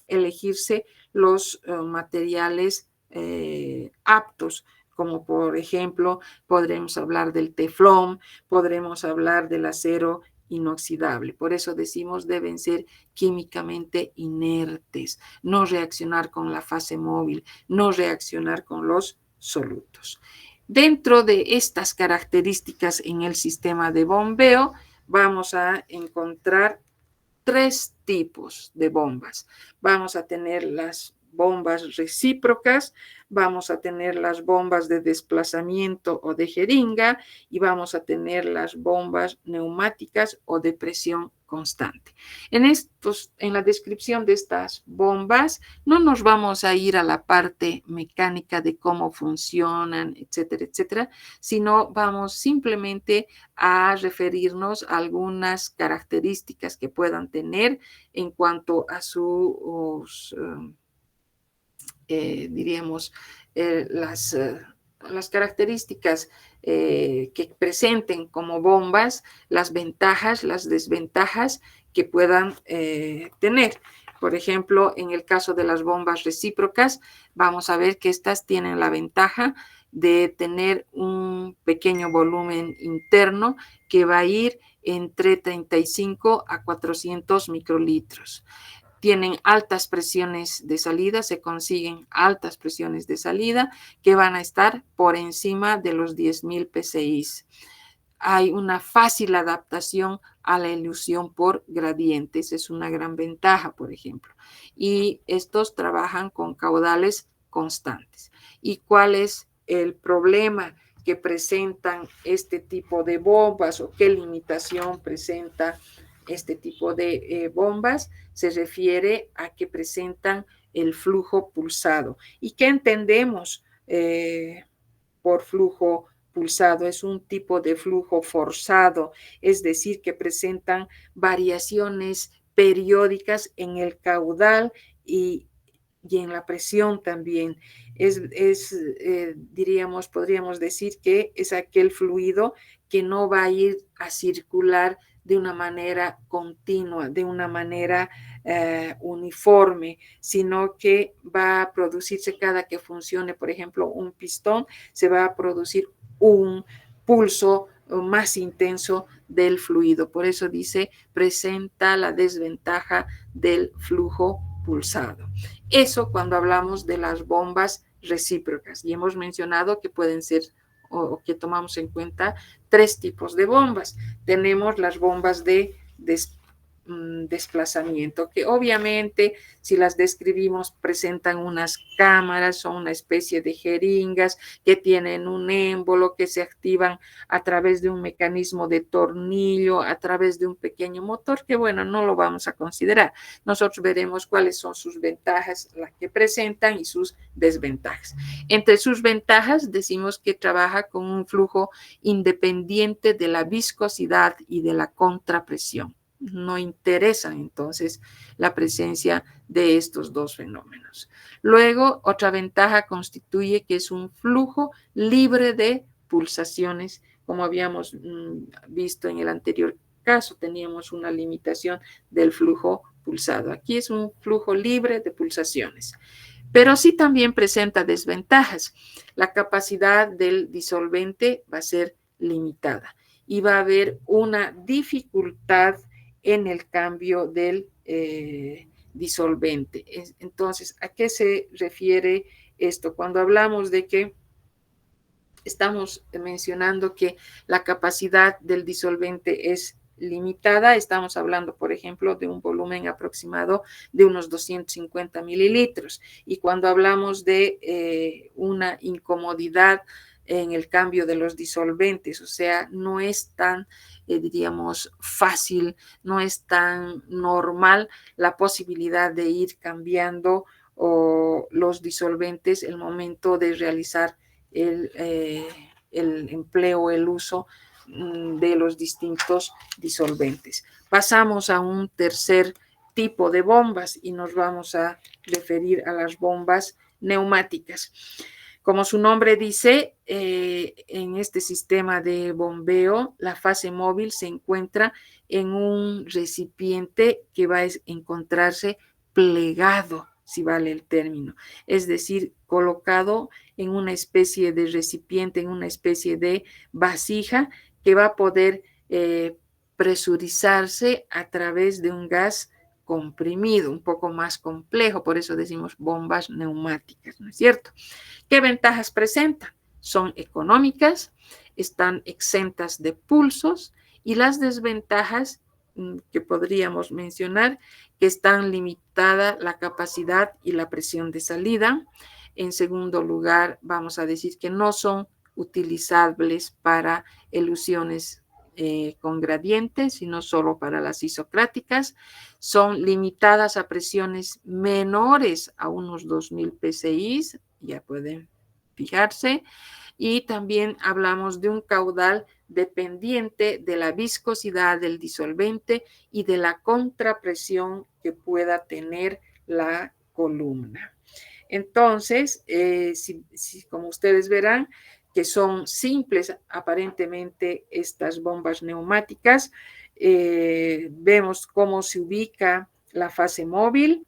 elegirse los materiales aptos, como por ejemplo podremos hablar del teflón, podremos hablar del acero inoxidable. Por eso decimos deben ser químicamente inertes, no reaccionar con la fase móvil, no reaccionar con los solutos. Dentro de estas características en el sistema de bombeo, vamos a encontrar tres tipos de bombas. Vamos a tener las bombas recíprocas, vamos a tener las bombas de desplazamiento o de jeringa y vamos a tener las bombas neumáticas o de presión constante. En la descripción de estas bombas no nos vamos a ir a la parte mecánica de cómo funcionan, etcétera, etcétera, sino vamos simplemente a referirnos a algunas características que puedan tener en cuanto a sus diríamos, las características que presenten como bombas, las ventajas, las desventajas que puedan tener. Por ejemplo, en el caso de las bombas recíprocas, vamos a ver que estas tienen la ventaja de tener un pequeño volumen interno que va a ir entre 35 a 400 microlitros. Tienen altas presiones de salida, se consiguen altas presiones de salida que van a estar por encima de los 10.000 psi. Hay una fácil adaptación a la ilusión por gradientes, es una gran ventaja, por ejemplo. Y estos trabajan con caudales constantes. ¿Y cuál es el problema que presentan este tipo de bombas o qué limitación presenta este tipo de bombas? Se refiere a que presentan el flujo pulsado. ¿Y qué entendemos por flujo pulsado? Es un tipo de flujo forzado, es decir, que presentan variaciones periódicas en el caudal y en la presión también. Podríamos decir que es aquel fluido que no va a ir a circular de una manera continua, de una manera uniforme, sino que va a producirse cada que funcione, por ejemplo, un pistón, se va a producir un pulso más intenso del fluido. Por eso dice, presenta la desventaja del flujo pulsado. Eso cuando hablamos de las bombas recíprocas. Y hemos mencionado que pueden ser o que tomamos en cuenta tres tipos de bombas. Tenemos las bombas de desplazamiento, que obviamente si las describimos presentan unas cámaras, son una especie de jeringas que tienen un émbolo que se activan a través de un mecanismo de tornillo, a través de un pequeño motor, que bueno, no lo vamos a considerar. Nosotros veremos cuáles son sus ventajas, las que presentan y sus desventajas. Entre sus ventajas decimos que trabaja con un flujo independiente de la viscosidad y de la contrapresión. No interesa entonces la presencia de estos dos fenómenos. Luego, otra ventaja constituye que es un flujo libre de pulsaciones, como habíamos visto en el anterior caso, teníamos una limitación del flujo pulsado. Aquí es un flujo libre de pulsaciones, pero sí también presenta desventajas. La capacidad del disolvente va a ser limitada y va a haber una dificultad en el cambio del disolvente. Entonces, ¿a qué se refiere esto? Cuando hablamos de que estamos mencionando que la capacidad del disolvente es limitada, estamos hablando, por ejemplo, de un volumen aproximado de unos 250 mililitros. Y cuando hablamos de una incomodidad en el cambio de los disolventes, o sea, no es tan, diríamos, fácil, no es tan normal la posibilidad de ir cambiando los disolventes el momento de realizar el empleo, el uso de los distintos disolventes. Pasamos a un tercer tipo de bombas y nos vamos a referir a las bombas neumáticas. Como su nombre dice, en este sistema de bombeo, la fase móvil se encuentra en un recipiente que va a encontrarse plegado, si vale el término, es decir, colocado en una especie de recipiente, en una especie de vasija que va a poder presurizarse a través de un gas comprimido, un poco más complejo, por eso decimos bombas neumáticas, ¿no es cierto? ¿Qué ventajas presentan? Son económicas, están exentas de pulsos, y las desventajas que podríamos mencionar, que están limitada la capacidad y la presión de salida. En segundo lugar, vamos a decir que no son utilizables para elusiones con gradientes, sino solo para las isocráticas. Son limitadas a presiones menores a unos 2000 psi, ya pueden fijarse. Y también hablamos de un caudal dependiente de la viscosidad del disolvente y de la contrapresión que pueda tener la columna. Entonces, como ustedes verán, que son simples aparentemente estas bombas neumáticas, vemos cómo se ubica la fase móvil.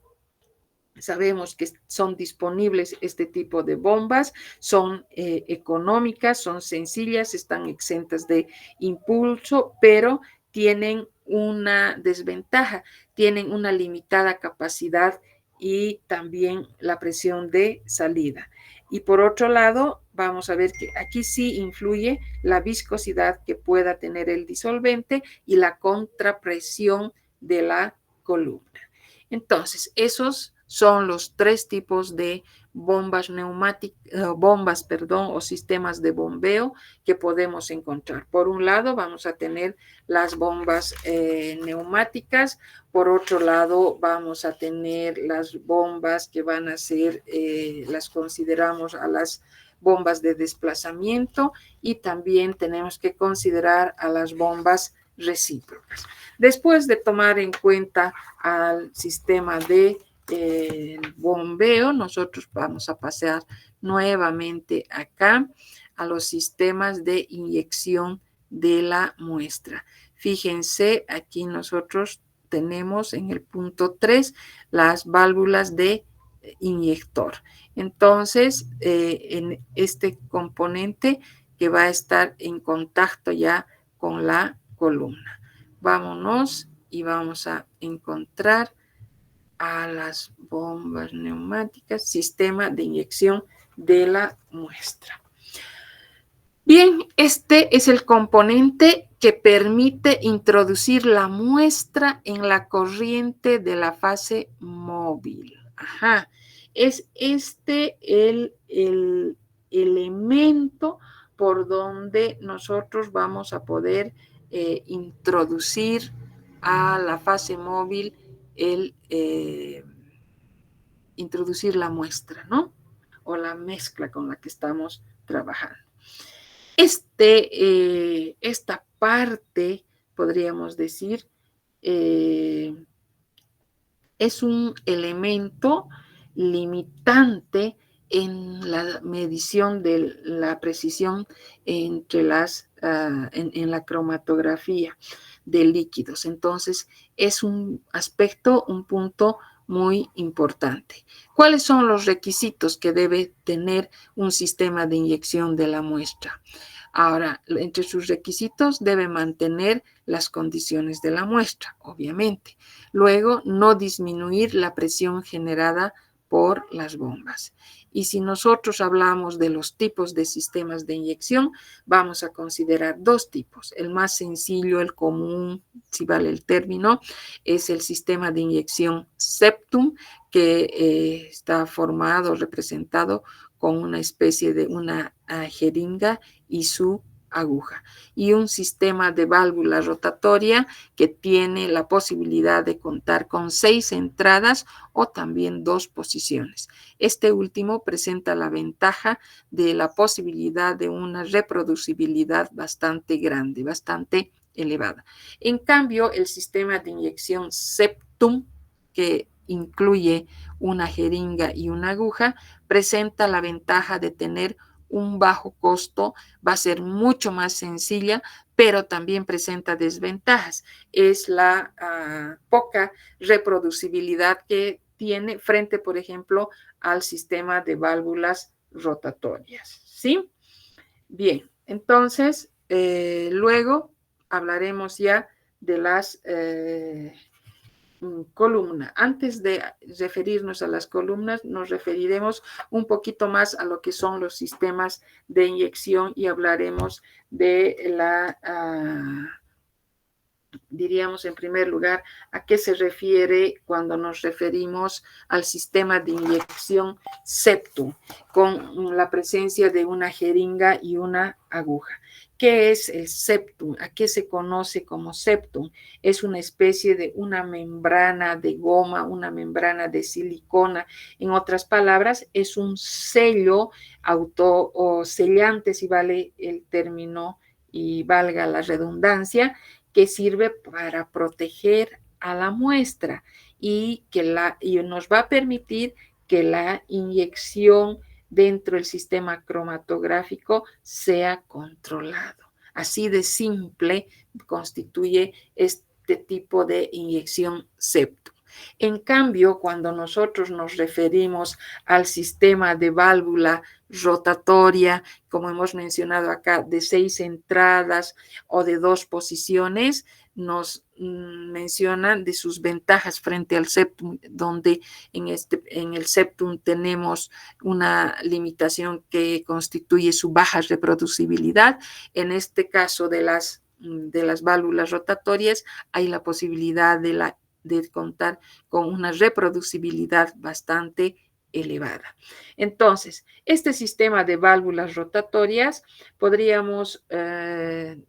Sabemos que son disponibles este tipo de bombas, son económicas, son sencillas, están exentas de impulso, pero tienen una desventaja, tienen una limitada capacidad y también la presión de salida. Y por otro lado, vamos a ver que aquí sí influye la viscosidad que pueda tener el disolvente y la contrapresión de la columna. Entonces, esos son los tres tipos de bombas o sistemas de bombeo que podemos encontrar. Por un lado, vamos a tener las bombas neumáticas. Por otro lado, vamos a tener las bombas que van a ser, las consideramos a las bombas de desplazamiento, y también tenemos que considerar a las bombas recíprocas. Después de tomar en cuenta al sistema de bombeo, nosotros vamos a pasar nuevamente acá a los sistemas de inyección de la muestra. Fíjense, aquí nosotros tenemos en el punto 3 las válvulas de inyector. Entonces, en este componente que va a estar en contacto ya con la columna. Vámonos y vamos a encontrar a las bombas neumáticas, sistema de inyección de la muestra. Bien, este es el componente que permite introducir la muestra en la corriente de la fase móvil. Ajá. Es este el elemento por donde nosotros vamos a poder introducir a la fase móvil introducir la muestra, ¿no? O la mezcla con la que estamos trabajando. Esta parte, podríamos decir, es un elemento limitante en la medición de la precisión entre en la cromatografía de líquidos. Entonces, es un aspecto, un punto muy importante. ¿Cuáles son los requisitos que debe tener un sistema de inyección de la muestra? Ahora, entre sus requisitos debe mantener las condiciones de la muestra, obviamente. Luego, no disminuir la presión generada por las bombas. Y si nosotros hablamos de los tipos de sistemas de inyección, vamos a considerar dos tipos. El más sencillo, el común, si vale el término, es el sistema de inyección septum, que está formado, representado con una especie de una jeringa y su aguja, y un sistema de válvula rotatoria que tiene la posibilidad de contar con 6 entradas o también 2 posiciones. Este último presenta la ventaja de la posibilidad de una reproducibilidad bastante grande, bastante elevada. En cambio, el sistema de inyección septum, que incluye una jeringa y una aguja, presenta la ventaja de tener un bajo costo, va a ser mucho más sencilla, pero también presenta desventajas. Es la poca reproducibilidad que tiene frente, por ejemplo, al sistema de válvulas rotatorias. ¿Sí? Bien, entonces, luego hablaremos ya de las columnas. Antes de referirnos a las columnas, nos referiremos un poquito más a lo que son los sistemas de inyección y hablaremos de la diríamos en primer lugar a qué se refiere cuando nos referimos al sistema de inyección septum, con la presencia de una jeringa y una aguja. ¿Qué es el septum? ¿A qué se conoce como septum? Es una especie de una membrana de goma, una membrana de silicona. En otras palabras, es un sello autosellante, si vale el término y valga la redundancia, que sirve para proteger a la muestra y nos va a permitir que la inyección dentro del sistema cromatográfico sea controlado. Así de simple constituye este tipo de inyección septum. En cambio, cuando nosotros nos referimos al sistema de válvula rotatoria, como hemos mencionado acá, de 6 entradas o de 2 posiciones, nos mencionan de sus ventajas frente al septum, donde en el septum tenemos una limitación que constituye su baja reproducibilidad. En este caso de las válvulas rotatorias hay la posibilidad de contar con una reproducibilidad bastante elevada. Entonces, este sistema de válvulas rotatorias podríamos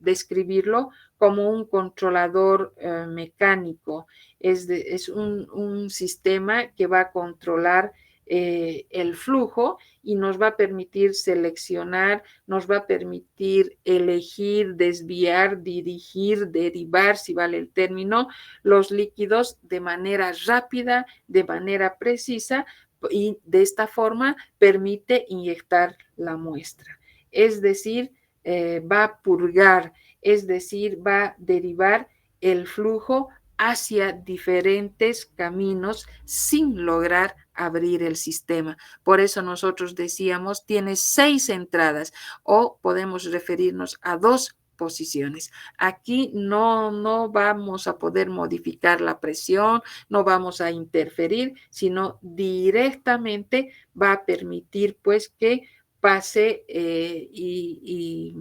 describirlo como un controlador mecánico. Es un sistema que va a controlar el flujo y nos va a permitir seleccionar, nos va a permitir elegir, desviar, dirigir, derivar, si vale el término, los líquidos de manera rápida, de manera precisa, y de esta forma permite inyectar la muestra. Es decir, va a purgar, es decir, va a derivar el flujo hacia diferentes caminos sin lograr abrir el sistema. Por eso nosotros decíamos, tiene 6 entradas o podemos referirnos a 2 posiciones. Aquí no vamos a poder modificar la presión, no vamos a interferir, sino directamente va a permitir pues que pase y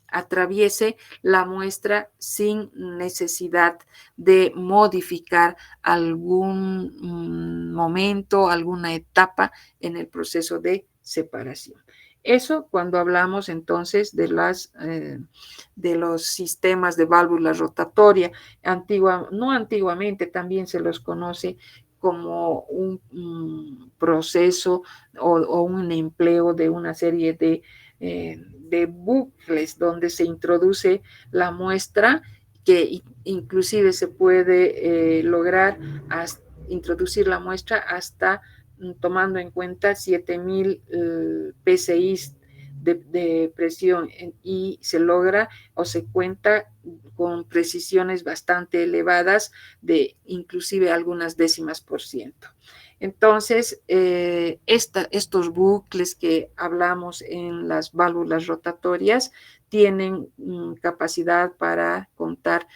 atraviese la muestra sin necesidad de modificar algún momento, alguna etapa en el proceso de separación. Eso cuando hablamos entonces de los sistemas de válvula rotatoria. No antiguamente, también se los conoce como un proceso o un empleo de una serie de bucles donde se introduce la muestra, que inclusive se puede lograr introducir la muestra hasta tomando en cuenta 7000 PSI de presión, y se logra o se cuenta con precisiones bastante elevadas de inclusive algunas décimas por ciento. Entonces, estos bucles que hablamos en las válvulas rotatorias tienen capacidad para contar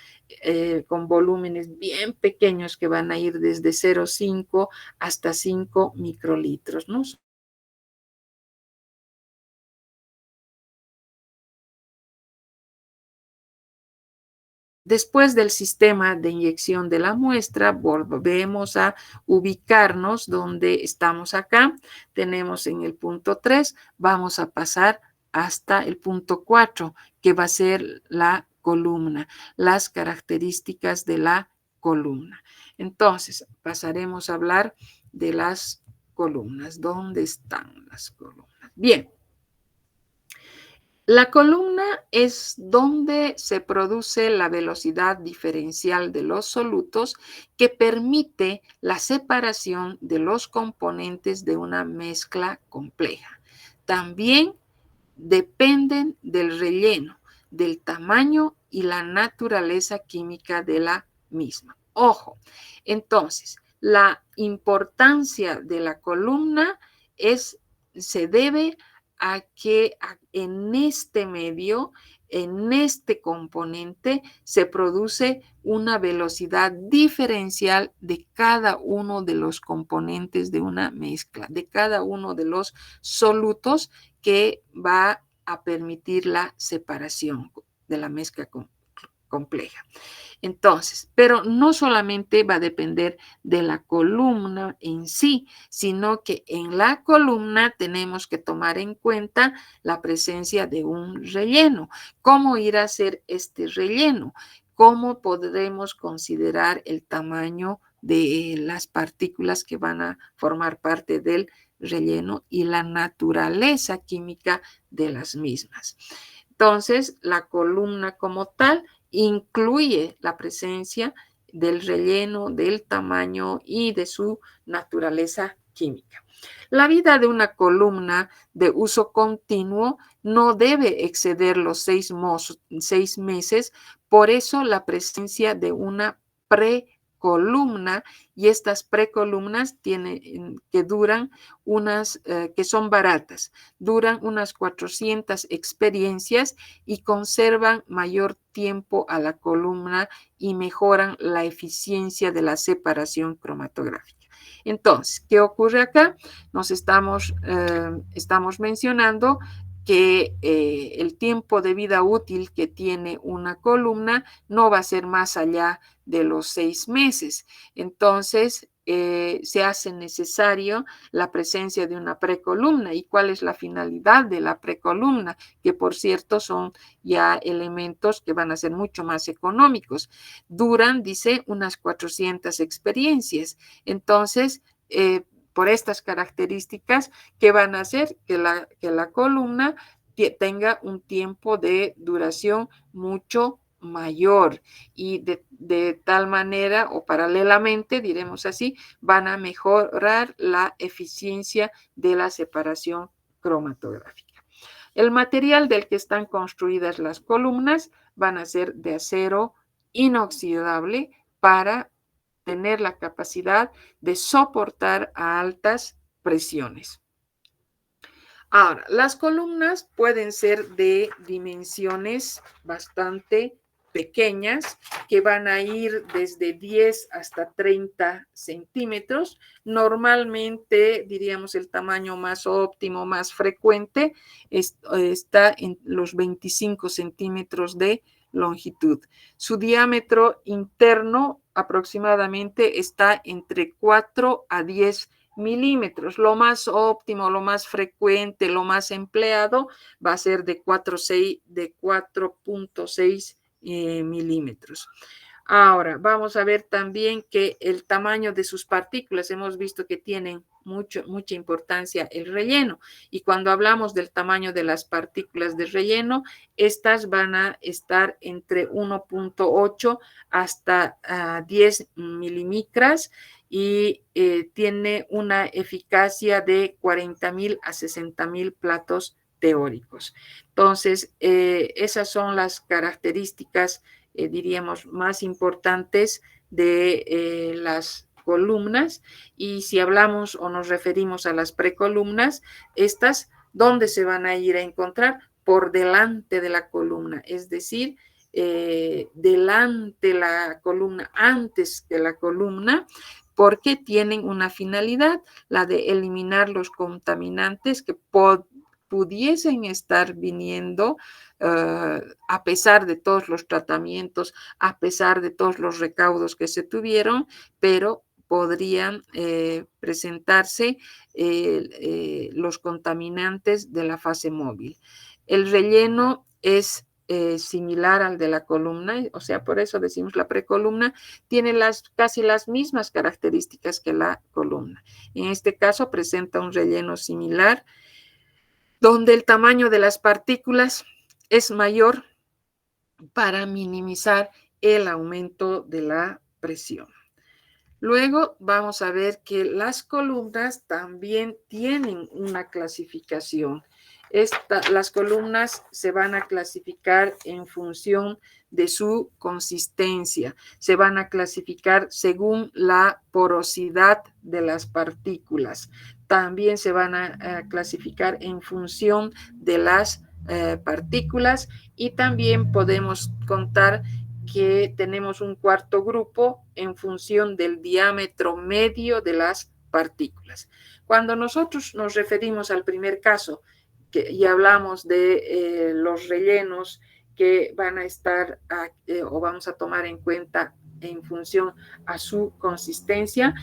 con volúmenes bien pequeños que van a ir desde 0,5 hasta 5 microlitros, ¿no? Después del sistema de inyección de la muestra, volvemos a ubicarnos donde estamos acá. Tenemos en el punto 3, vamos a pasar hasta el punto 4, que va a ser la columna, las características de la columna. Entonces, pasaremos a hablar de las columnas. ¿Dónde están las columnas? Bien. La columna es donde se produce la velocidad diferencial de los solutos que permite la separación de los componentes de una mezcla compleja. También dependen del relleno, del tamaño y la naturaleza química de la misma. Ojo, entonces, la importancia de la columna se debe a que en este medio en este componente se produce una velocidad diferencial de cada uno de los componentes de una mezcla, de cada uno de los solutos que va a permitir la separación de la mezcla compleja. Entonces, pero no solamente va a depender de la columna en sí, sino que en la columna tenemos que tomar en cuenta la presencia de un relleno. ¿Cómo irá a ser este relleno? ¿Cómo podremos considerar el tamaño de las partículas que van a formar parte del relleno y la naturaleza química de las mismas? Entonces, la columna como tal incluye la presencia del relleno, del tamaño y de su naturaleza química. La vida de una columna de uso continuo no debe exceder los 6 meses, por eso la presencia de una precolumna, y estas precolumnas que duran que son baratas, duran unas 400 experiencias y conservan mayor tiempo a la columna y mejoran la eficiencia de la separación cromatográfica. Entonces, ¿qué ocurre acá? Estamos mencionando que el tiempo de vida útil que tiene una columna no va a ser más allá de los 6 meses. Entonces, se hace necesario la presencia de una precolumna. ¿Y cuál es la finalidad de la precolumna? Que, por cierto, son ya elementos que van a ser mucho más económicos. Duran, dice, unas 400 experiencias. Entonces, por estas características, ¿qué van a hacer? Que la columna tenga un tiempo de duración mucho mayor y de tal manera o paralelamente, diremos así, van a mejorar la eficiencia de la separación cromatográfica. El material del que están construidas las columnas van a ser de acero inoxidable para tener la capacidad de soportar a altas presiones. Ahora, las columnas pueden ser de dimensiones bastante pequeñas, que van a ir desde 10 hasta 30 centímetros. Normalmente, diríamos, el tamaño más óptimo, más frecuente, está en los 25 centímetros de longitud. Su diámetro interno aproximadamente está entre 4 a 10 milímetros. Lo más óptimo, lo más frecuente, lo más empleado va a ser de 4.6 milímetros. Ahora, vamos a ver también que el tamaño de sus partículas, hemos visto que tienen mucha importancia el relleno, y cuando hablamos del tamaño de las partículas de relleno, estas van a estar entre 1.8 hasta 10 milimicras y tiene una eficacia de 40.000 a 60.000 platos teóricos. Entonces, esas son las características, diríamos, más importantes de las columnas. Y si hablamos o nos referimos a las precolumnas, estas, ¿dónde se van a ir a encontrar? Por delante de la columna, es decir, delante la columna, antes que la columna, porque tienen una finalidad, la de eliminar los contaminantes que pudiesen estar viniendo a pesar de todos los tratamientos, a pesar de todos los recaudos que se tuvieron, pero podrían presentarse los contaminantes de la fase móvil. El relleno es similar al de la columna, o sea, por eso decimos la precolumna tiene casi las mismas características que la columna. En este caso presenta un relleno similar, donde el tamaño de las partículas es mayor para minimizar el aumento de la presión. Luego vamos a ver que las columnas también tienen una clasificación. Las columnas se van a clasificar en función de su consistencia. Se van a clasificar según la porosidad de las partículas. También se van a clasificar en función de las partículas, y también podemos contar que tenemos un cuarto grupo en función del diámetro medio de las partículas. Cuando nosotros nos referimos al primer caso y hablamos de los rellenos que van a estar o vamos a tomar en cuenta en función a su consistencia,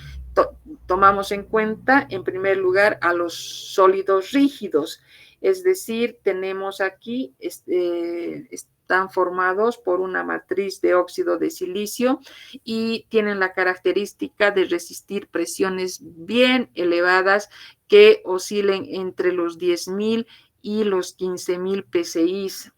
tomamos en cuenta en primer lugar a los sólidos rígidos, es decir, tenemos aquí, están formados por una matriz de óxido de silicio y tienen la característica de resistir presiones bien elevadas que oscilen entre los 10.000 y los 15.000 psi,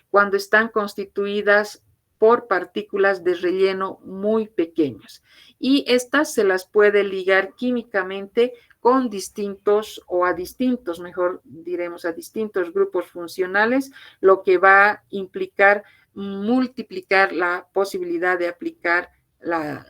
cuando están constituidas por partículas de relleno muy pequeños. Y estas se las puede ligar químicamente con distintos, o a distintos, mejor diremos, a distintos grupos funcionales, lo que va a implicar multiplicar la posibilidad de aplicar, va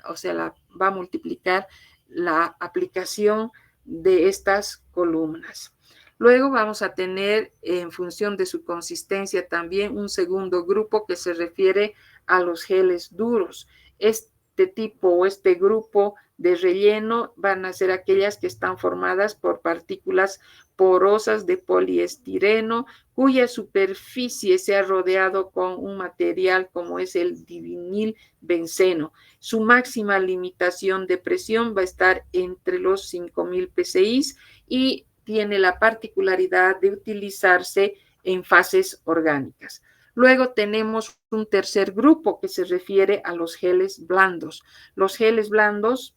a multiplicar la aplicación de estas columnas. Luego vamos a tener, en función de su consistencia, también un segundo grupo que se refiere a los geles duros. Este tipo o este grupo de relleno van a ser aquellas que están formadas por partículas porosas de poliestireno, cuya superficie se ha rodeado con un material como es el divinil benceno. Su máxima limitación de presión va a estar entre los 5.000 psi y tiene la particularidad de utilizarse en fases orgánicas. Luego tenemos un tercer grupo que se refiere a los geles blandos. Los geles blandos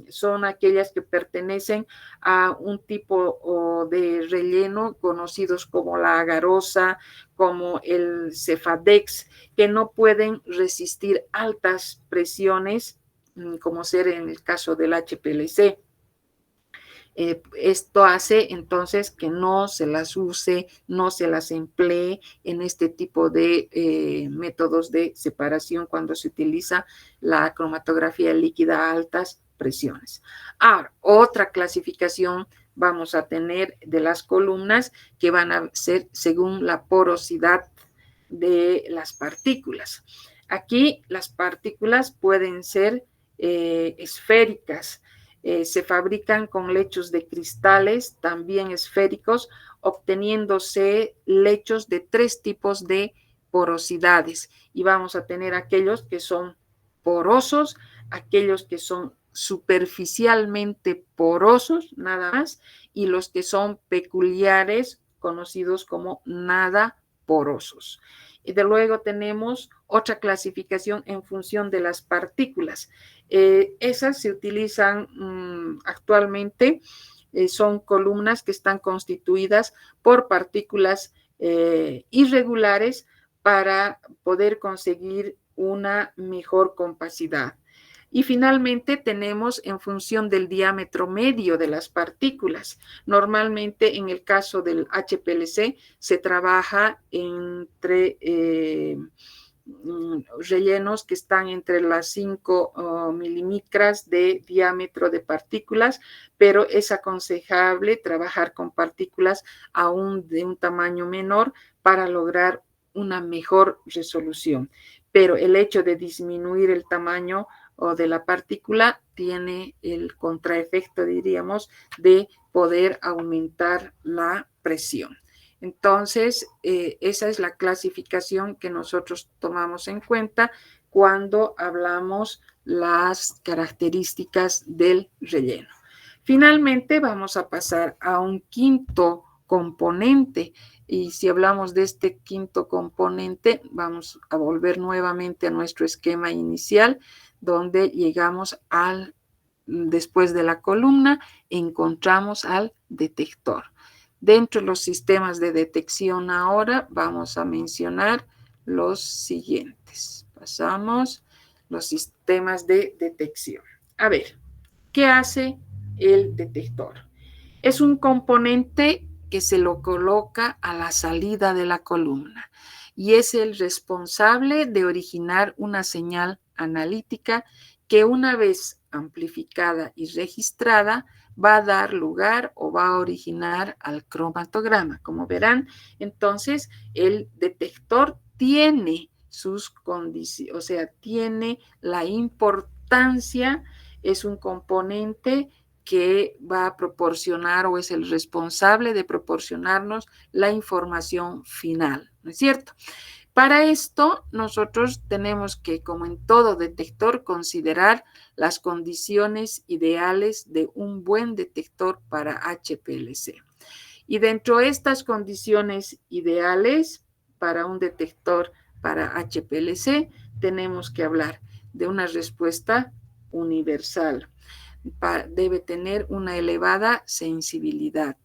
son aquellas que pertenecen a un tipo de relleno conocidos como la agarosa, como el cefadex, que no pueden resistir altas presiones, como ser en el caso del HPLC. Esto hace entonces que no se las use, no se las emplee en este tipo de métodos de separación cuando se utiliza la cromatografía líquida a altas presiones. Ahora, otra clasificación vamos a tener de las columnas que van a ser según la porosidad de las partículas. Aquí las partículas pueden ser esféricas. Se fabrican con lechos de cristales también esféricos, obteniéndose lechos de 3 tipos de porosidades. Y vamos a tener aquellos que son porosos, aquellos que son superficialmente porosos, nada más, y los que son peculiares, conocidos como nada porosos. Y de luego tenemos otra clasificación en función de las partículas. Esas se utilizan actualmente, son columnas que están constituidas por partículas irregulares para poder conseguir una mejor compacidad. Y finalmente tenemos en función del diámetro medio de las partículas. Normalmente en el caso del HPLC se trabaja entre rellenos que están entre las 5 milimicras de diámetro de partículas, pero es aconsejable trabajar con partículas aún de un tamaño menor para lograr una mejor resolución. Pero el hecho de disminuir el tamaño o de la partícula tiene el contraefecto, diríamos, de poder aumentar la presión. Entonces, esa es la clasificación que nosotros tomamos en cuenta cuando hablamos las características del relleno. Finalmente, vamos a pasar a un quinto componente. Y si hablamos de este quinto componente, vamos a volver nuevamente a nuestro esquema inicial, donde llegamos después de la columna, encontramos al detector. Dentro de los sistemas de detección ahora vamos a mencionar los siguientes. Pasamos los sistemas de detección. A ver, ¿qué hace el detector? Es un componente que se lo coloca a la salida de la columna y es el responsable de originar una señal analítica que, una vez amplificada y registrada, va a dar lugar o va a originar al cromatograma. Como verán, entonces el detector tiene sus condiciones, o sea, tiene la importancia, es un componente que va a proporcionar o es el responsable de proporcionarnos la información final, ¿no es cierto? Para esto, nosotros tenemos que, como en todo detector, considerar las condiciones ideales de un buen detector para HPLC. Y dentro de estas condiciones ideales para un detector para HPLC, tenemos que hablar de una respuesta universal. Debe tener una elevada sensibilidad,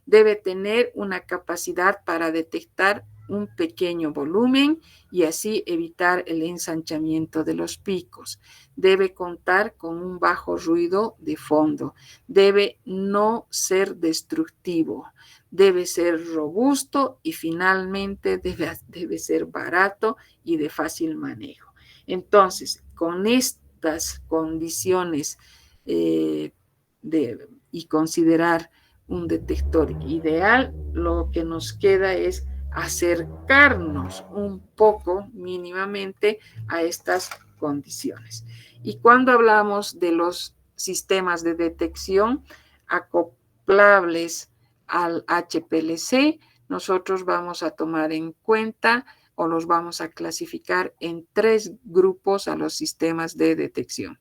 debe tener una capacidad para detectar un pequeño volumen y así evitar el ensanchamiento de los picos. Debe contar con un bajo ruido de fondo, debe no ser destructivo, debe ser robusto y finalmente debe ser barato y de fácil manejo. Entonces, con estas condiciones y considerar un detector ideal, lo que nos queda es acercarnos un poco mínimamente a estas condiciones. Y cuando hablamos de los sistemas de detección acoplables al HPLC, nosotros vamos a tomar en cuenta o los vamos a clasificar en 3 grupos a los sistemas de detección.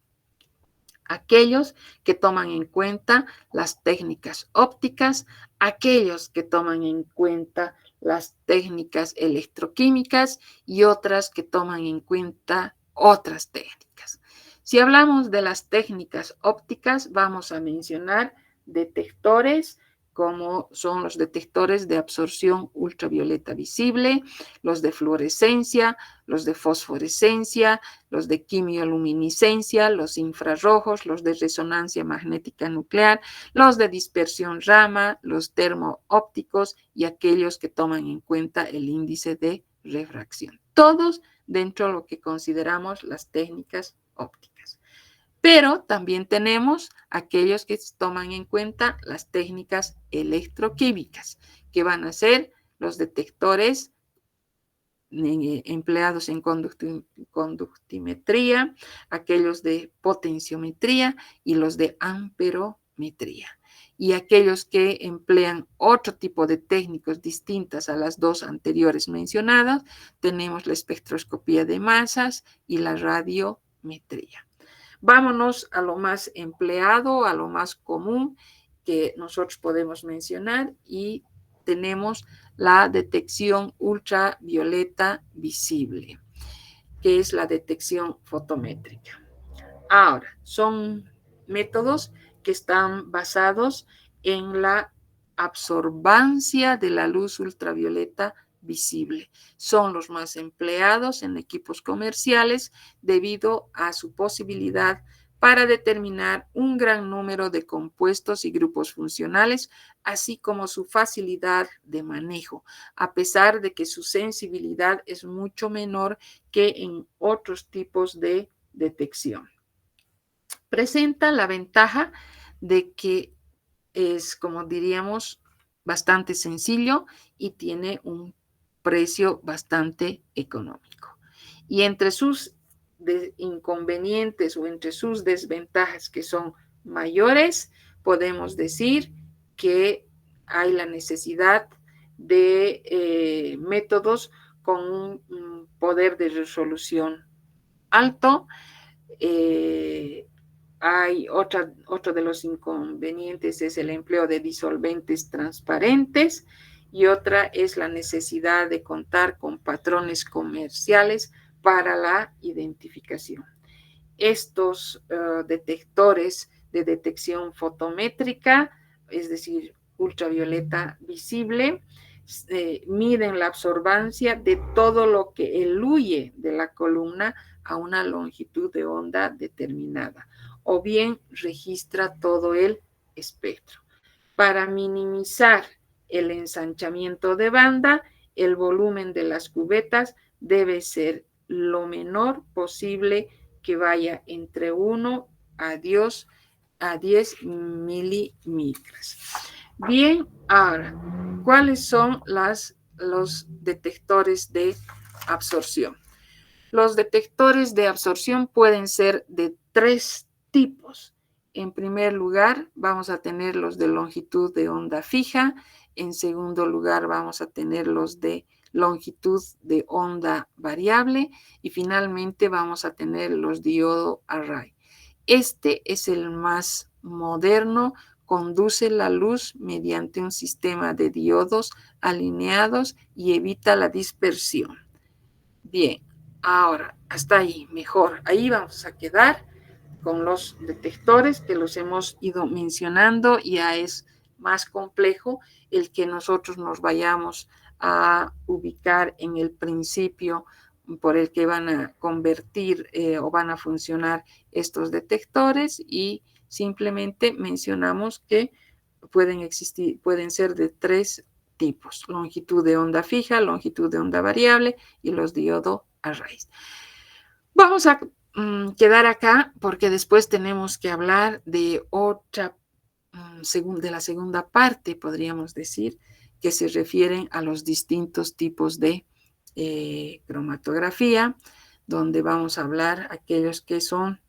Aquellos que toman en cuenta las técnicas ópticas, aquellos que toman en cuenta las técnicas electroquímicas y otras que toman en cuenta otras técnicas. Si hablamos de las técnicas ópticas, vamos a mencionar detectores como son los detectores de absorción ultravioleta visible, los de fluorescencia, los de fosforescencia, los de quimioluminiscencia, los infrarrojos, los de resonancia magnética nuclear, los de dispersión Raman, los termoópticos y aquellos que toman en cuenta el índice de refracción. Todos dentro de lo que consideramos las técnicas ópticas. Pero también tenemos aquellos que toman en cuenta las técnicas electroquímicas, que van a ser los detectores empleados en conductimetría, aquellos de potenciometría y los de amperometría. Y aquellos que emplean otro tipo de técnicas distintas a las 2 anteriores mencionadas, tenemos la espectroscopía de masas y la radiometría. Vámonos a lo más empleado, a lo más común que nosotros podemos mencionar y tenemos la detección ultravioleta visible, que es la detección fotométrica. Ahora, son métodos que están basados en la absorbancia de la luz ultravioleta visible. Son los más empleados en equipos comerciales debido a su posibilidad para determinar un gran número de compuestos y grupos funcionales, así como su facilidad de manejo, a pesar de que su sensibilidad es mucho menor que en otros tipos de detección. Presenta la ventaja de que es, como diríamos, bastante sencillo y tiene un precio bastante económico. Y entre sus inconvenientes o entre sus desventajas que son mayores, podemos decir que hay la necesidad de métodos con un poder de resolución alto. Hay otro de los inconvenientes es el empleo de disolventes transparentes y otra es la necesidad de contar con patrones comerciales para la identificación. Estos detectores de detección fotométrica, es decir, ultravioleta visible, miden la absorbancia de todo lo que eluye de la columna a una longitud de onda determinada, o bien registra todo el espectro. Para minimizar el ensanchamiento de banda, el volumen de las cubetas debe ser lo menor posible, que vaya entre 1 a 2 a 10 milímetros. Bien, ahora, ¿cuáles son los detectores de absorción? Los detectores de absorción pueden ser de 3 tipos. En primer lugar, vamos a tener los de longitud de onda fija. En segundo lugar, vamos a tener los de longitud de onda variable. Y finalmente vamos a tener los diodo array. Este es el más moderno, conduce la luz mediante un sistema de diodos alineados y evita la dispersión. Bien, ahora, hasta ahí, mejor. Ahí vamos a quedar con los detectores que los hemos ido mencionando. Ya es más complejo el que nosotros nos vayamos a ubicar en el principio por el que van a convertir o van a funcionar estos detectores, y simplemente mencionamos que pueden ser de 3 tipos: longitud de onda fija, longitud de onda variable y los diodo arrays. Vamos a quedar acá porque después tenemos que hablar de de la segunda parte, podríamos decir, que se refieren a los distintos tipos de cromatografía, donde vamos a hablar aquellos que son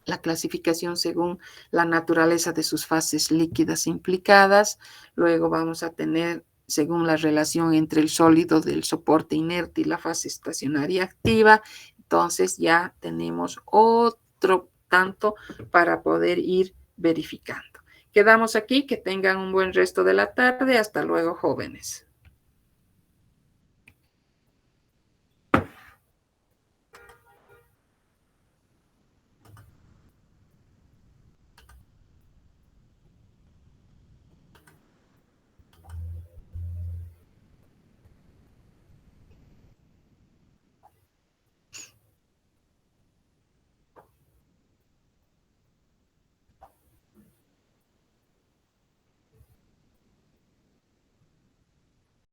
la clasificación según la naturaleza de sus fases líquidas implicadas. Luego vamos a tener según la relación entre el sólido del soporte inerte y la fase estacionaria activa. Entonces ya tenemos otro tanto para poder ir verificando. Quedamos aquí, que tengan un buen resto de la tarde. Hasta luego, jóvenes.